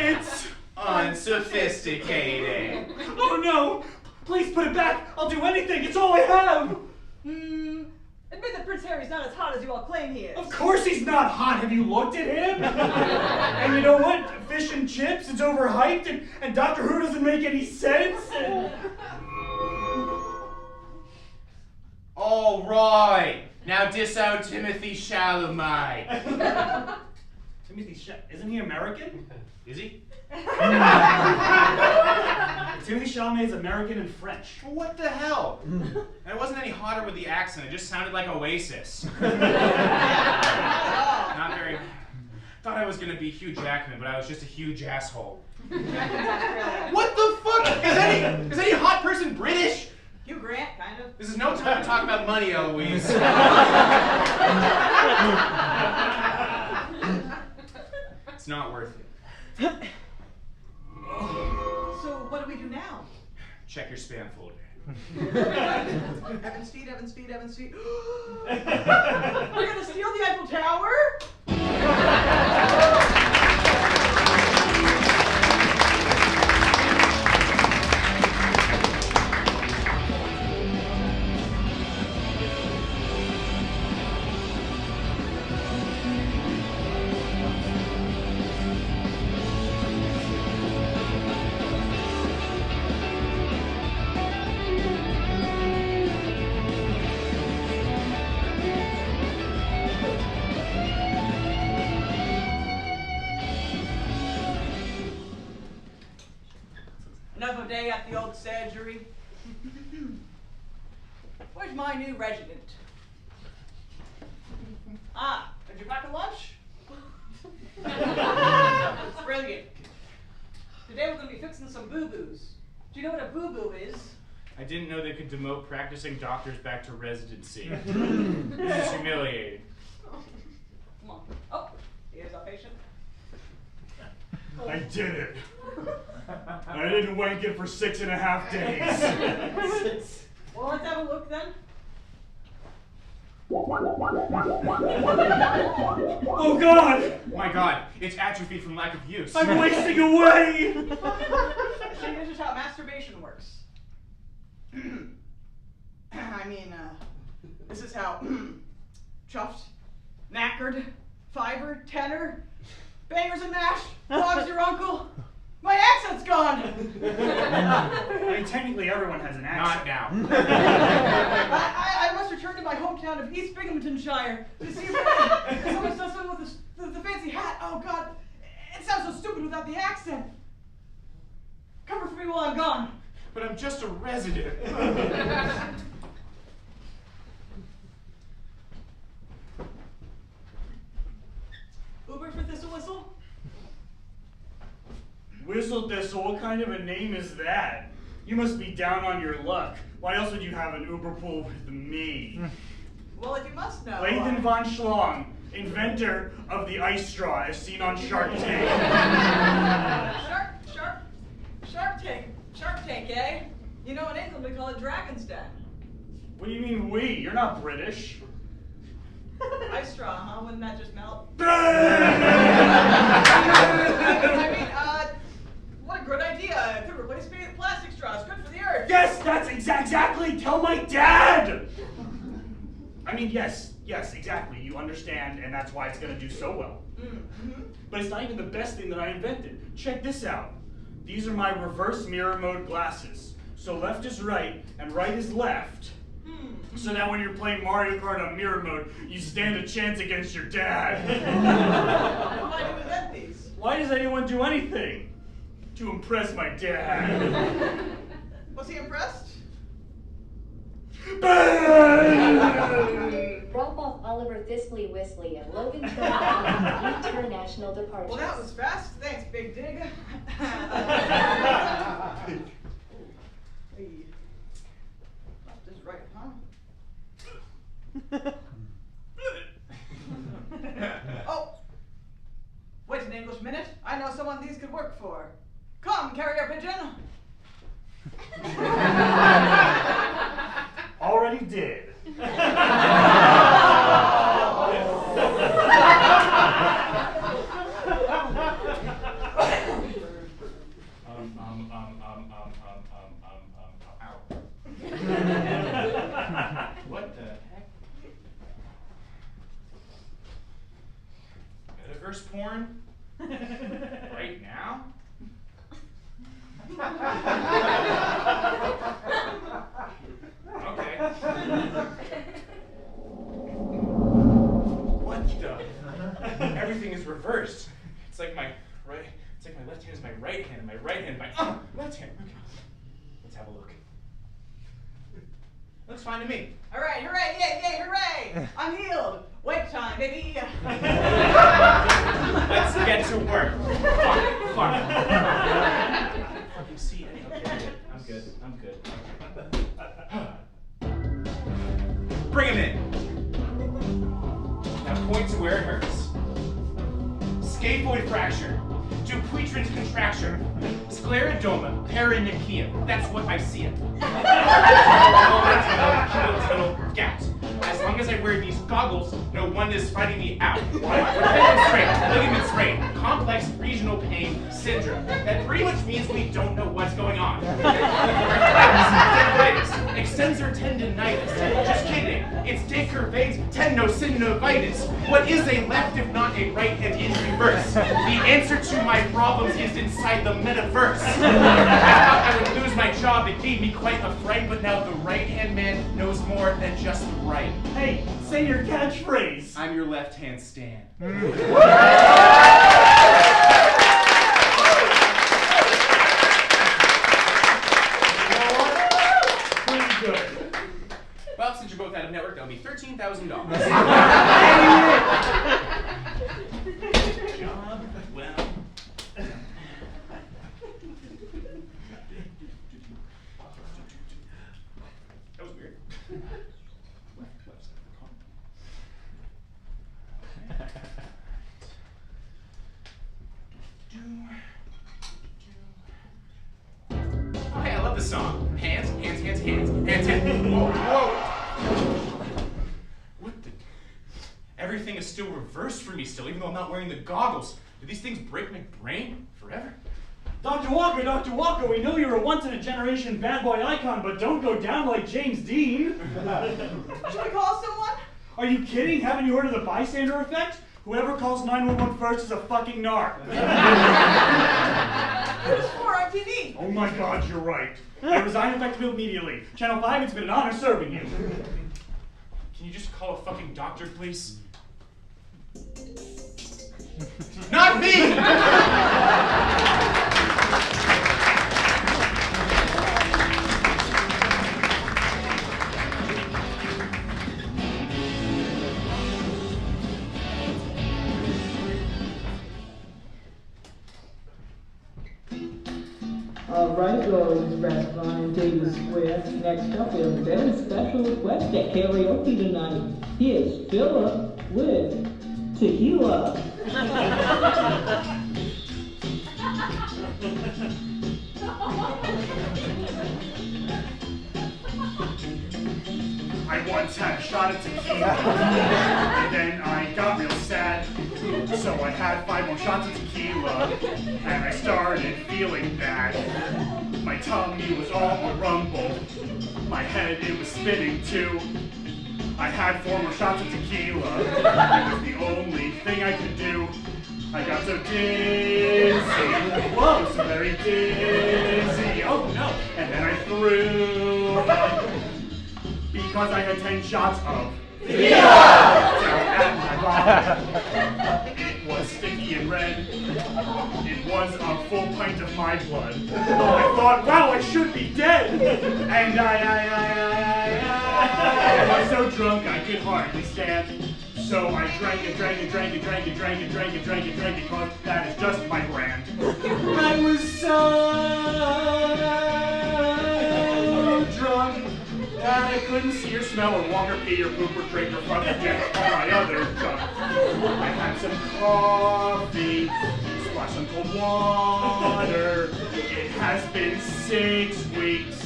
It's... unsophisticated. Oh no! Please put it back! I'll do anything! It's all I have! Admit that Prince Harry's not as hot as you all claim he is. Of course he's not hot! Have you looked at him? And you know what? Fish and chips, it's overhyped, and Doctor Who doesn't make any sense! All right. Now disown Timothy Chalamet. Isn't he American? Is he? Timothy Chalamet is American and French. Well, what the hell? And it wasn't any hotter with the accent. It just sounded like Oasis. Not very... Thought I was gonna be Hugh Jackman, but I was just a huge asshole. What the fuck? Is any hot person British? Hugh Grant, kind of. This is no time to talk about money, Eloise. It's not worth it. So what do we do now? Check your spam folder. Evan's feet, Evan's feet, Evan's feet. We're gonna steal the Eiffel Tower? Another day at the old surgery. Where's my new resident? Ah, did you pack a lunch? Brilliant. Today we're going to be fixing some boo-boos. Do you know what a boo-boo is? I didn't know they could demote practicing doctors back to residency. This is humiliating. Come on. Oh, here's our patient. I did it. I didn't wank it for 6.5 days. Well, let's have a look then. Oh God! My God, it's atrophy from lack of use. I'm wasting away! See, this is how masturbation works. I mean, this is how chuffed, knackered, fiber, tenor, Bangers and mash. Bob's your uncle. My accent's gone. I mean, technically everyone has an accent. Not now. I must return to my hometown of East Binghamtonshire to see if someone does something with the fancy hat. Oh God, it sounds so stupid without the accent. Cover for me while I'm gone. But I'm just a resident. Uber for Thistle Whistle? Whistle Thistle, what kind of a name is that? You must be down on your luck. Why else would you have an Uber pool with me? Well, if you must know. Lathan von Schlong, inventor of the ice straw as seen on Shark Tank. Shark Tank, eh? You know, in England we call it Dragon's Den. What do you mean we? You're not British. Ice straw, huh? Wouldn't that just melt? I mean, what a good idea. It could replace plastic straws. Good for the earth. Yes, that's exactly. Tell my dad. I mean, yes, exactly. You understand, and that's why it's gonna do so well. Mm-hmm. But it's not even the best thing that I invented. Check this out. These are my reverse mirror mode glasses. So left is right, and right is left. So that when you're playing Mario Kart on mirror mode, you stand a chance against your dad. Why do you invent these? Why does anyone do anything? To impress my dad. Was he impressed? Drop off Oliver Thistley Wisley at Logan Terminal International Departures. Well, that was fast. Thanks, Big Dig. Left is right, huh? Oh! Wait an English minute. I know someone these could work for. Come, carrier pigeon. Already did. What the heck? Metaverse porn? Right now? Okay. What the? Everything is reversed. It's like my right. It's like my left hand is my right hand, and my right hand my left hand. Okay. Let's have a look. Looks fine to me. All right, hooray, yay, hooray! I'm healed. Wake time, baby. Let's get to work. Fuck. Fucking see it. Okay, I'm good. Bring him in. Now point to where it hurts. Scaphoid fracture. Dupuytren's contracture. Sclerodoma. Paronychium. That's what I see it. Tunnel, gout. As long as I wear these goggles, no one is fighting me out. Ligament strain, complex regional pain syndrome. That pretty much means we don't know what's going on. Tendinitis, extensor tendinitis. Just kidding. It's decurvates tendinosynovitis. What is a left if not a right hand in reverse? The answer to my problems is inside the metaverse. I thought I would lose my job. It gave me quite a fright, but now the right-hand man knows more than just the right. Hey, say your catchphrase. I'm your left-hand Stan. Pretty good. Well, since you're both out of network, that'll be $13,000. Job well. That was weird. Left side of the car. Oh, hey, I love this song. Hands. Whoa. What the? Everything is still reversed for me still, even though I'm not wearing the goggles. Do these things break my brain forever? Dr. Walker, we know you're a once-in-a-generation bad boy icon, but don't go down like James Dean. Should we call someone? Are you kidding? Haven't you heard of the bystander effect? Whoever calls 911 first is a fucking narc. Who's for on TV? Oh my god, you're right. I resigned effective immediately. Channel 5, it's been an honor serving you. Can you just call a fucking doctor, please? Not me! Alright, those restaurant in Davis Square. Next up, we have a very special request at karaoke tonight. Here's Philip with Tequila. I once had a shot of tequila, and then I got real sad. So I had 5 more shots of tequila, and I started feeling bad. My tummy was all a rumble. My head, it was spinning too. I had 4 more shots of tequila. It was the only thing I could do. I got so dizzy. Whoa, so very dizzy. Oh no. And then I threw up because I had 10 shots of tequila down at my bottom. It was sticky and red. It was a full pint of my blood. I thought, wow, I should be dead. And I was so drunk I could hardly stand. So I drank and drank and drank and drank and drank and drank and drank and drank because that is just my brand. I was so drunk that I couldn't see or smell or walk or pee or poop or drink or fuck or drink all my other junk. I had some coffee, splashed some cold water. It has been 6 weeks.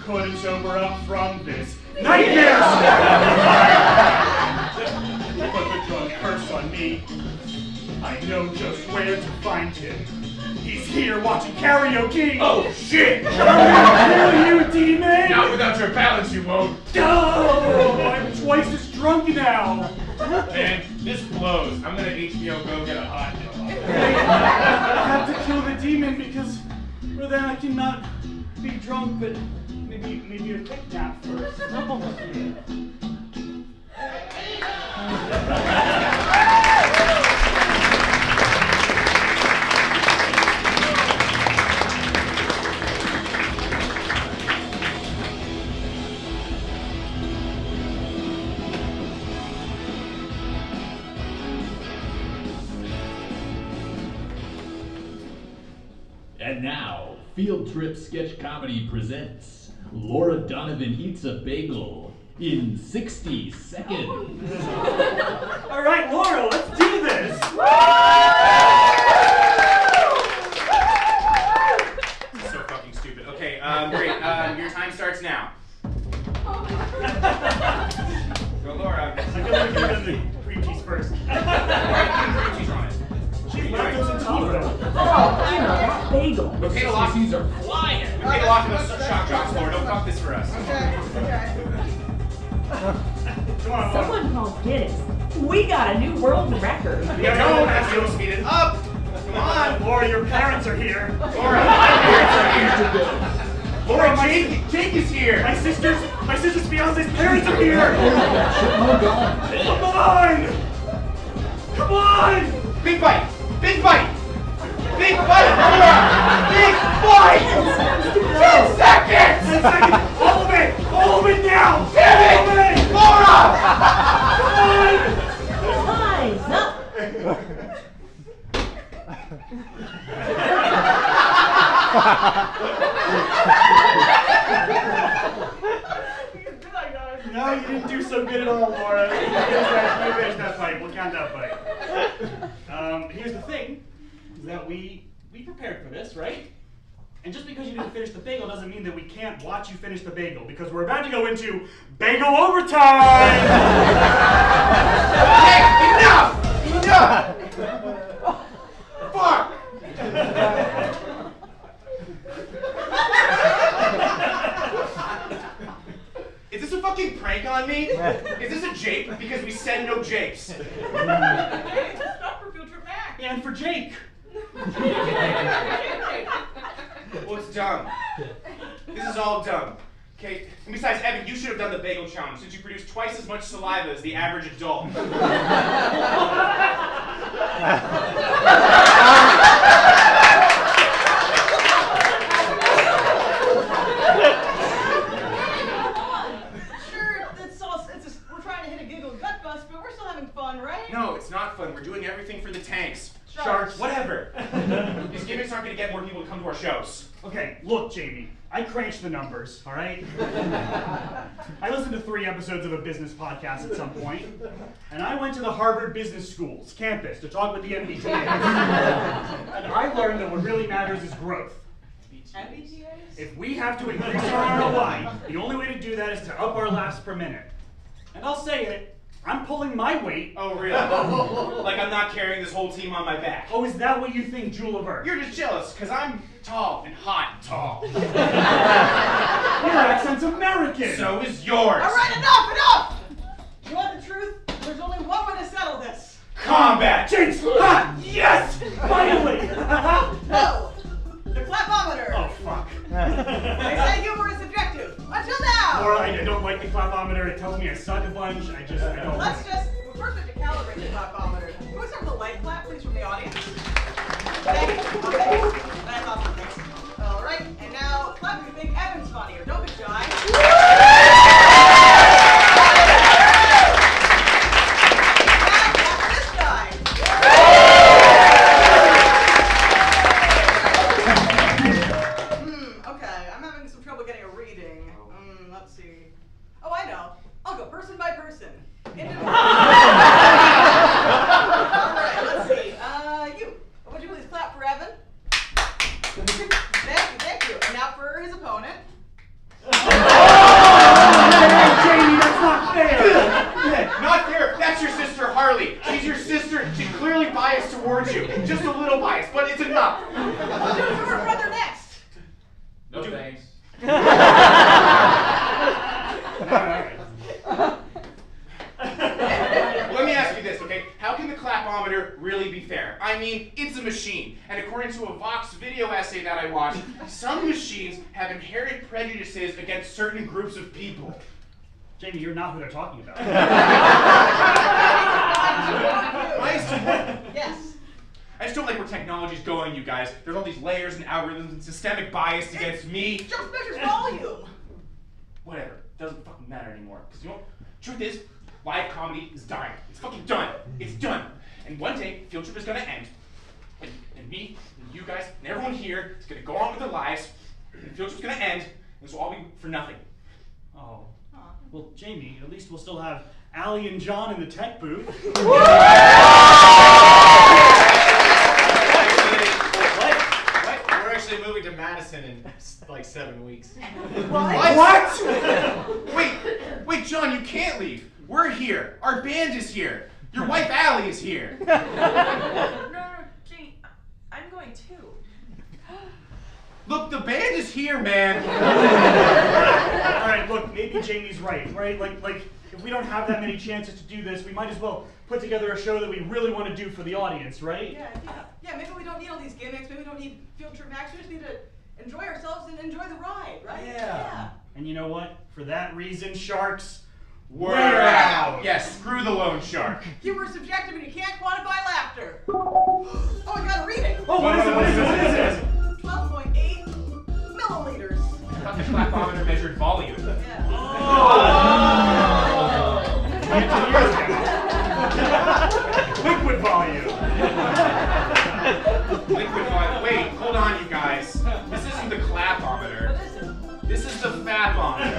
Couldn't sober up from this nightmare. Put the drunk curse on me. I know just where to find him. He's here watching karaoke. Oh shit! I'll kill you, demon! Not without your balance, you won't. Oh, I'm twice as drunk now. Man, this blows. I'm gonna HBO go get a hot dog. I have to kill the demon because, well, then I cannot be drunk, but maybe a quick nap first. And now, Field Trip Sketch Comedy presents Laura Donovan Eats a Bagel in 60 seconds. All right, Laura, let's do this. This is so fucking stupid. Okay, great. Your time starts now. Go, Laura. I feel like you're gonna do cream cheese first. Cream cheese on it. She's lactose intolerant. Bagel. Potato losses are flying. Potato losses those shock jocks, Laura. Don't fuck this for us. Okay. Come on, Laura. Someone called Guinness. We got a new world record. We don't have to speed it up. Come on. Laura, your parents are here. Laura, my parents are here. Laura, Jake is here. My sister's fiance's parents are here. Come on! Come on! Big bite. Big bite. Big bite, Laura. Big bite. 10 seconds. 10 seconds. All of it. All of it now. Damn All it. of it. Laura. Time's up. No, you didn't do so good at all, Laura. You finished that fight. We'll count that fight. Here's the thing, is that we prepared for this, right? And just because you didn't finish the bagel doesn't mean that we can't watch you finish the bagel, because we're about to go into bagel overtime! Hey, enough! Enough! Fuck! Is this a fucking prank on me? Is this a jape? Because we send no japes. Hey, this is stuff for Field Trip Max. And for Jake. Well, it's dumb. This is all dumb. Okay, and besides, Evan, you should have done the bagel challenge since you produce twice as much saliva as the average adult. We're trying to hit a giggle gut bust, but we're still having fun, right? No, it's not fun. We're doing everything for the tanks. Sharks. Whatever. These gimmicks aren't going to get more people to come to our shows. Okay, look, Jamie. I crunched the numbers, all right? I listened to 3 episodes of a business podcast at some point, and I went to the Harvard Business School's campus to talk with the MBTAs. And I learned that what really matters is growth. MBTAs? If we have to increase our ROI, the only way to do that is to up our laughs per minute. And I'll say it, I'm pulling my weight. Oh, really? Like I'm not carrying this whole team on my back. Oh, is that what you think, Jewel of Earth? You're just jealous, because I'm tall and hot and tall. Your accent's American. So is yours. All right, enough! You want the truth? There's only one way to settle this. Combat! Jinx! Ha! Yes! Finally! No! The clapometer! Oh, fuck. They say humor is subjective. Until now! Or I don't like the clapometer, it tells me I suck a bunch, I don't. Let's just, first we have to calibrate the clapometer. Can we start with a light clap, please, from the audience? Okay, that's awesome. All right, and now clap if you think Evan's funnier. Don't be shy. Person by person. Alright, let's see. You. Would you please clap for Evan? Thank you. And now for his opponent. Jamie, that's not fair! Not fair! That's your sister Harley. She's your sister. She's clearly biased towards you. Just a little biased, but it's enough. We'll do your brother next. No thanks. Let me ask you this, okay? How can the clapometer really be fair? I mean, it's a machine, and according to a Vox video essay that I watched, some machines have inherent prejudices against certain groups of people. Jamie, you're not who they're talking about. Yes. I just don't like where technology's going, you guys. There's all these layers and algorithms and systemic bias against me. Just measures volume. Whatever. Doesn't fucking matter anymore. Because you know what? Truth is, live comedy is dying. It's fucking done. It's done. And one day, Field Trip is gonna end. And me, and you guys, and everyone here is gonna go on with their lives. And Field Trip's gonna end. And this will all be for nothing. Oh. Well, Jamie, at least we'll still have Allie and John in the tech booth. We're actually moving to Madison in like 7 weeks. What? Wait, John, you can't leave. We're here. Our band is here. Your wife Allie is here. No, Jane, I'm going too. Look, the band is here, man. All right, look, maybe Jamie's right? Like, if we don't have that many chances to do this, we might as well put together a show that we really want to do for the audience, right? Yeah, maybe we don't need all these gimmicks. Maybe we don't need Field Trip Max. We just need to enjoy ourselves and enjoy the ride, right? Yeah. And you know what? For that reason, sharks, we're out. Yes, screw the lone shark. Humor is subjective and you can't quantify laughter. Oh, I got a reading. Oh, what is it? 12.8 milliliters. I thought the clapometer measured volume. Yeah. Liquid volume. Liquid volume. Wait, hold on, you guys. This isn't the clapometer. What is it? This is the fapometer.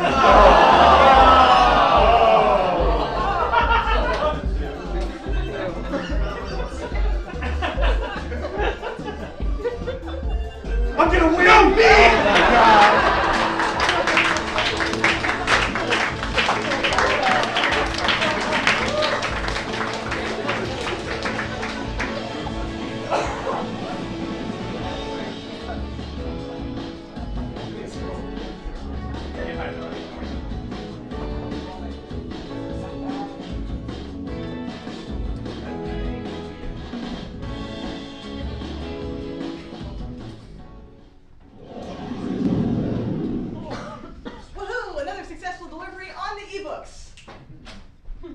I'm gonna win! No, me!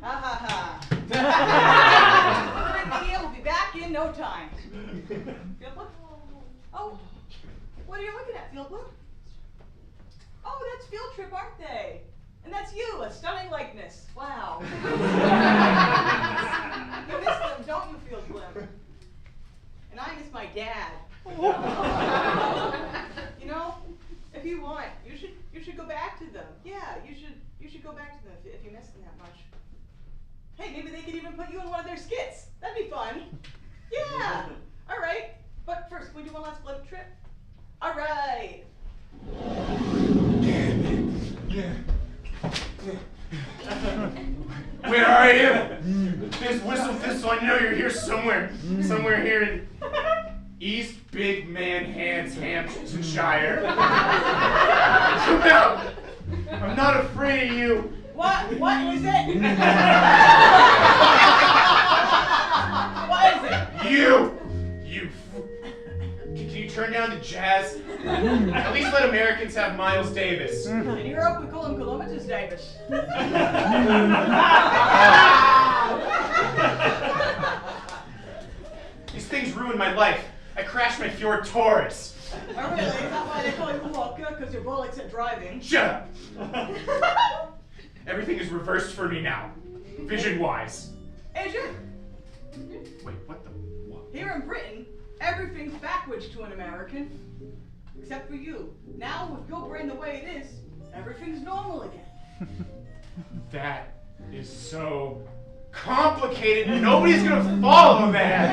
Ha ha ha. Media will be back in no time. Fieldwood? Oh, what are you looking at, Fieldwood? Oh, that's Field Trip, aren't they? And that's you, a stunning likeness. Wow. You miss them, don't you, Fieldwood? And I miss my dad. You know, if you want, you should go back to them. Yeah, you should go back to them if you miss them that much. Hey, maybe they could even put you in one of their skits. That'd be fun. Yeah. All right. But first, can we do one last blimp trip? All right. Where are you? This Whistle Thistle, I know you're here somewhere. Somewhere here in East Big Man Hands, Hampshire. Come out! I'm not afraid of you. What is it? What is it? You! Can you turn down the jazz? At least let Americans have Miles Davis. In Europe, we call him Columbus Davis. These things ruined my life. I crashed my Fjord Taurus. Oh, really? Is that why they call you Walker? Because you're bullocks at driving? Shut up! Everything is reversed for me now, vision-wise. Asia? Wait, what the? What? Here in Britain, everything's backwards to an American. Except for you. Now, with your brain the way it is, everything's normal again. That is so complicated. Nobody's gonna follow that.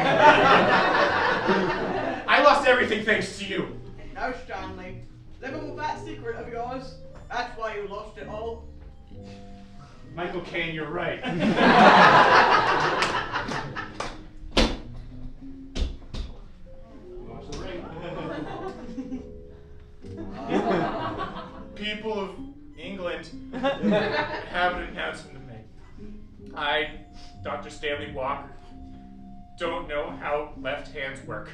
I lost everything thanks to you. No, Stanley. Living with that secret of yours, that's why you lost it all. Michael Caine, you're right. Watch the ring. People of England have an announcement to make. I, Dr. Stanley Walker, don't know how left hands work.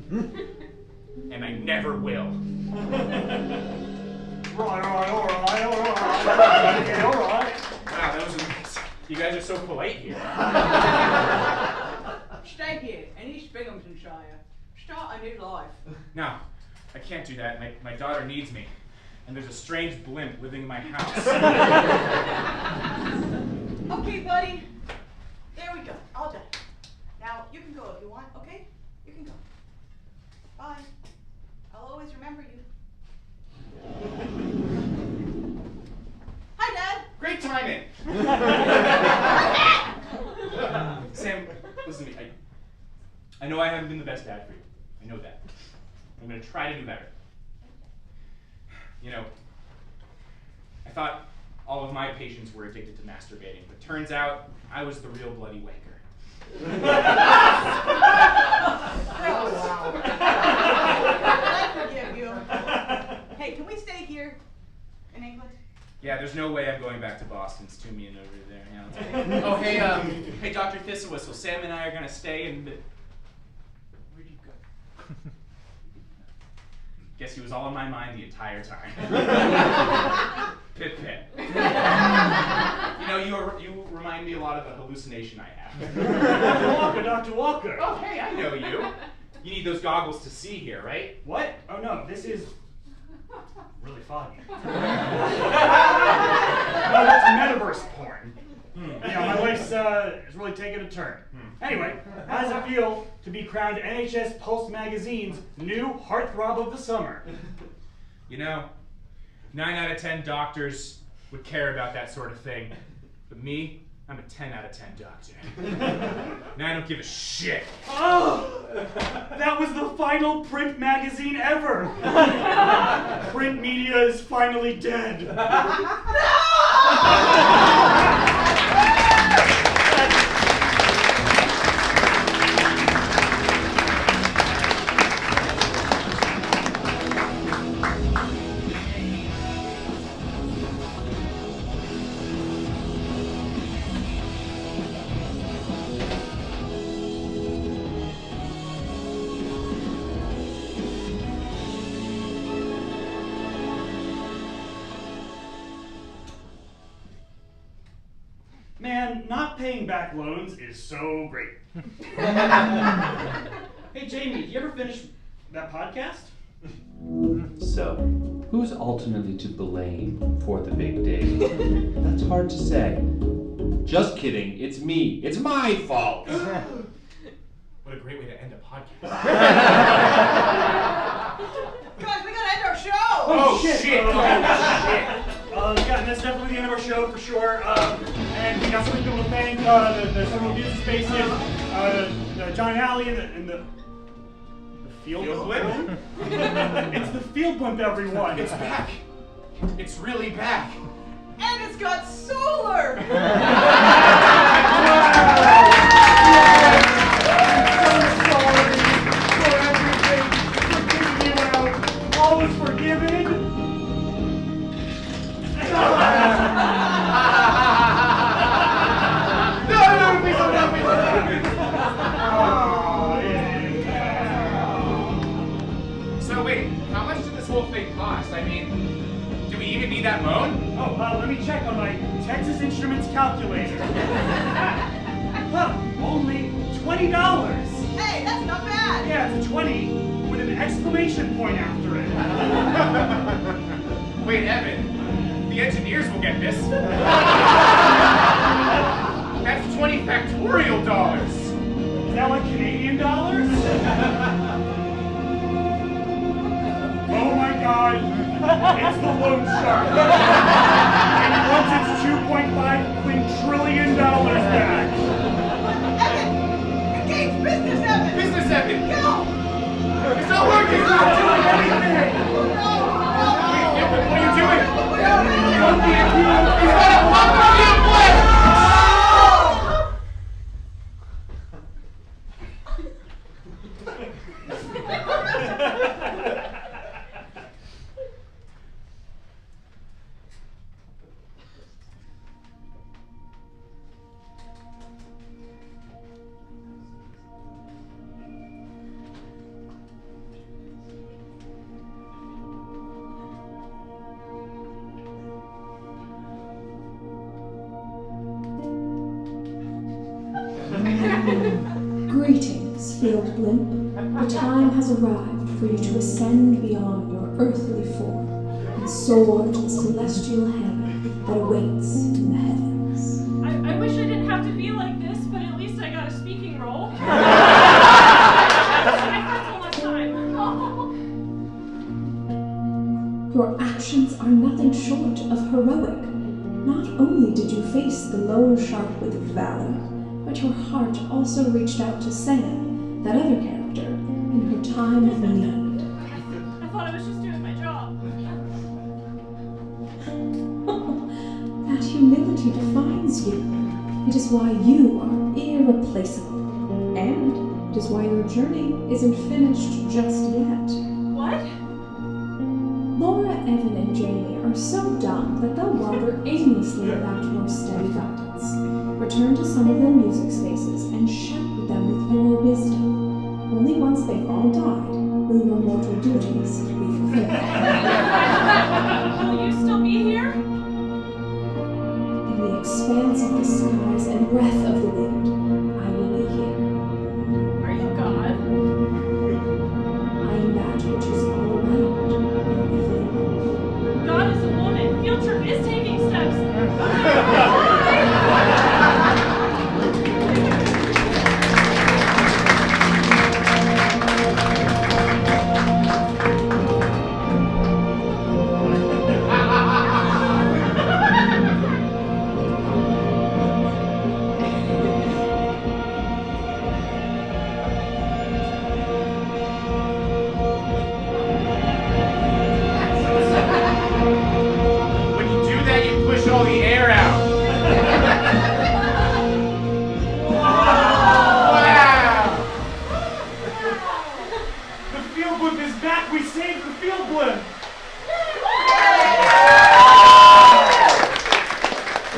And I never will. All right. Wow, that was amazing. You guys are so polite here. Stay here in East Binghamtonshire. Start a new life. No, I can't do that. My daughter needs me. And there's a strange blimp living in my house. Okay, buddy. There we go. All done. Now, you can go if you want, okay? You can go. Bye. I'll always remember you. Hi, Dad. Great timing. Sam, listen to me. I know I haven't been the best dad for you. I know that. I'm going to try to do better. You know, I thought all of my patients were addicted to masturbating, but turns out I was the real bloody wanker. Oh, wow. I forgive you. Hey, can we stay here in England? Yeah, there's no way I'm going back to Boston. It's too mean over there. Yeah, oh, hey, Dr. Thistlewhistle. Sam and I are going to stay in the... Where'd you go? Guess he was all in my mind the entire time. Pip. You know, you remind me a lot of a hallucination I have. Dr. Walker. Oh, hey, I know you. You need those goggles to see here, right? What? Oh no, this is really foggy. No, that's metaverse porn. Yeah, my wife's is really taking a turn. Anyway, how does it feel to be crowned NHS Pulse Magazine's new heartthrob of the summer? You know, 9 out of 10 doctors would care about that sort of thing. But me, I'm a 10 out of 10 doctor. And I don't give a shit. Oh! That was the final print magazine ever! Print media is finally dead. Man, not paying back loans is so great. Hey, Jamie, you ever finish that podcast? So, who's ultimately to blame for the big day? That's hard to say. Just kidding, it's me. It's my fault. What a great way to end a podcast. Guys, we gotta end our show! Oh, shit! That's definitely the end of our show for sure. And we got so many people to thank. The Several News Spaces, John and Allie, and the Field Blimp? It's the Field Blimp, everyone. It's back. It's really back. And it's got solar! All is forgiven. So wait, how much did this whole thing cost? I mean, do we even need that loan? Oh, let me check on my Texas Instruments calculator. Well, only $20. Hey, that's not bad! Yeah, it's a 20 with an exclamation point after it. Wait, Evan, the engineers will get this. That's 20 factorial dollars. Is that like Canadian dollars? Oh my God, it's the loan shark. And it wants its $2.5 quintillion back. Evan! Engage business, Evan! Business, Evan! Go! It's not working! It's not doing anything! Wait, what are you doing? Don't be a hero! He's got a pump for the blip! Greetings, Field Blimp. The time has arrived for you to ascend beyond your earthly form and soar to the celestial heaven that awaits in the heavens. I wish I didn't have to be like this, but at least I got a speaking role. I had so much time. Your actions are nothing short of heroic. Not only did you face the loan shark with valor, but your heart also reached out to Sam, that other character, in her time of need. I thought I was just doing my job. That humility defines you. It is why you are irreplaceable. And it is why your journey isn't finished just yet. What? Laura, Evan, and Jamie are so dumb that they'll wander aimlessly without your steady guidance. Return to some of their music spaces and shepherd them with your wisdom. Only once they've all died will your mortal duties be fulfilled. Will you still be here? In the expanse of the skies and breath of the wind, I will be here. Are you God? I am that which is all around and within. God is a woman. Field Trip is taking steps. When you do that, you push all the air out. Wow! The Field Blimp is back! We saved the Field Blimp!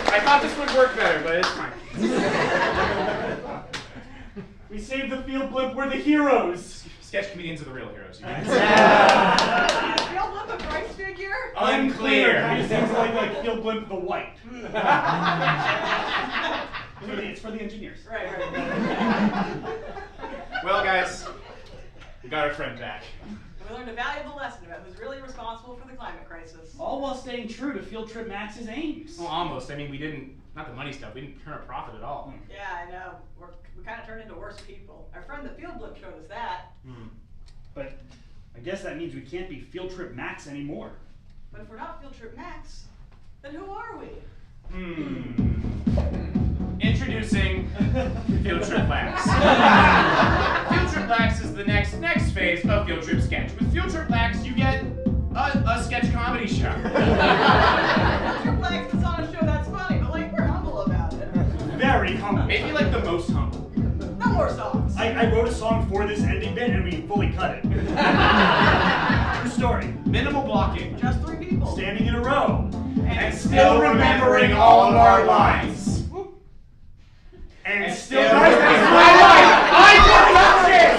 I thought this would work better, but it's fine. We saved the Field Blimp, we're the heroes! Sketch comedians are the real heroes, you guys. Field Blimp a price figure? Unclear. Kind of seems like Field Blimp the White. for the engineers. Right. Well, guys, we got our friend back. We learned a valuable lesson about who's really responsible for the climate crisis. All while staying true to Field Trip Max's aims. Well, almost. I mean, we didn't, not the money stuff, we didn't turn a profit at all. Yeah, I know. We kind of turned into worse people. Our friend the Field Blip showed us that. But I guess that means we can't be Field Trip Max anymore. But if we're not Field Trip Max, then who are we? Introducing Field Trip Max. Field Trip Max is the next phase of Field Trip Sketch. With Field Trip Max, you get a sketch comedy show. Field Trip Max is on a show that's funny, but like we're humble about it. Very humble. Maybe like the most humble. No more songs. I wrote a song for this ending bit and we fully cut it. True story. Minimal blocking. Just 3 people. Standing in a row. And still remembering all of our lines. And still remembering my life. I love it!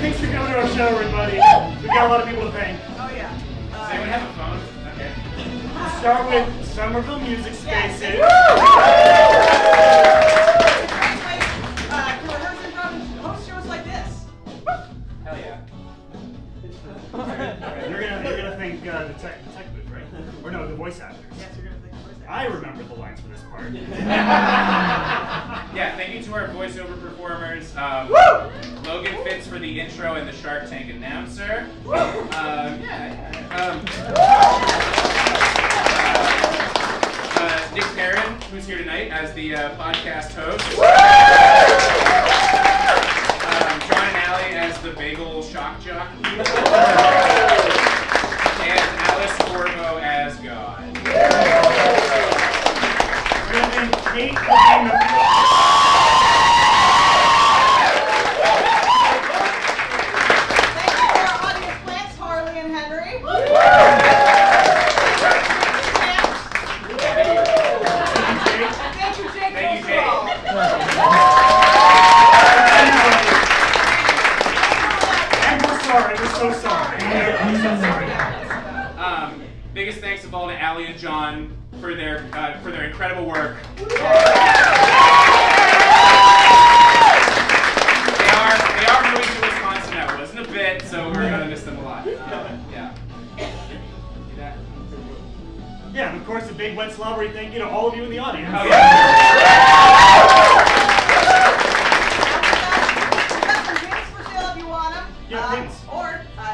Thanks for coming to our show, everybody. We got a lot of people to thank. Oh yeah. Does anyone have a phone? Okay. Start with Somerville Music Spaces. Can rehearse improv and host shows like this? Hell yeah. You're gonna thank the tech booth, right? Or no, the voice actors. Yes, you're gonna think voice actors. I remember the lines for this part. Yeah, thank you to our voiceover performers. Logan Fitz for the intro and the Shark Tank announcer. Nick Perrin, who's here tonight as the podcast host. John and Allie as the bagel shock jock. And Alice Corvo as God. We're gonna thank Kate for being the Biggest thanks of all to Allie and John for their incredible work. They are moving to Wisconsin now. It wasn't a bit, so we're gonna miss them a lot. Yeah. Yeah, and of course a big wet slobbery thank you to all of you in the audience. Oh, yeah.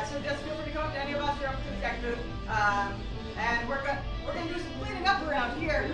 So just feel free to come up to any of us here up to the tech booth, and we're gonna do some cleaning up around here.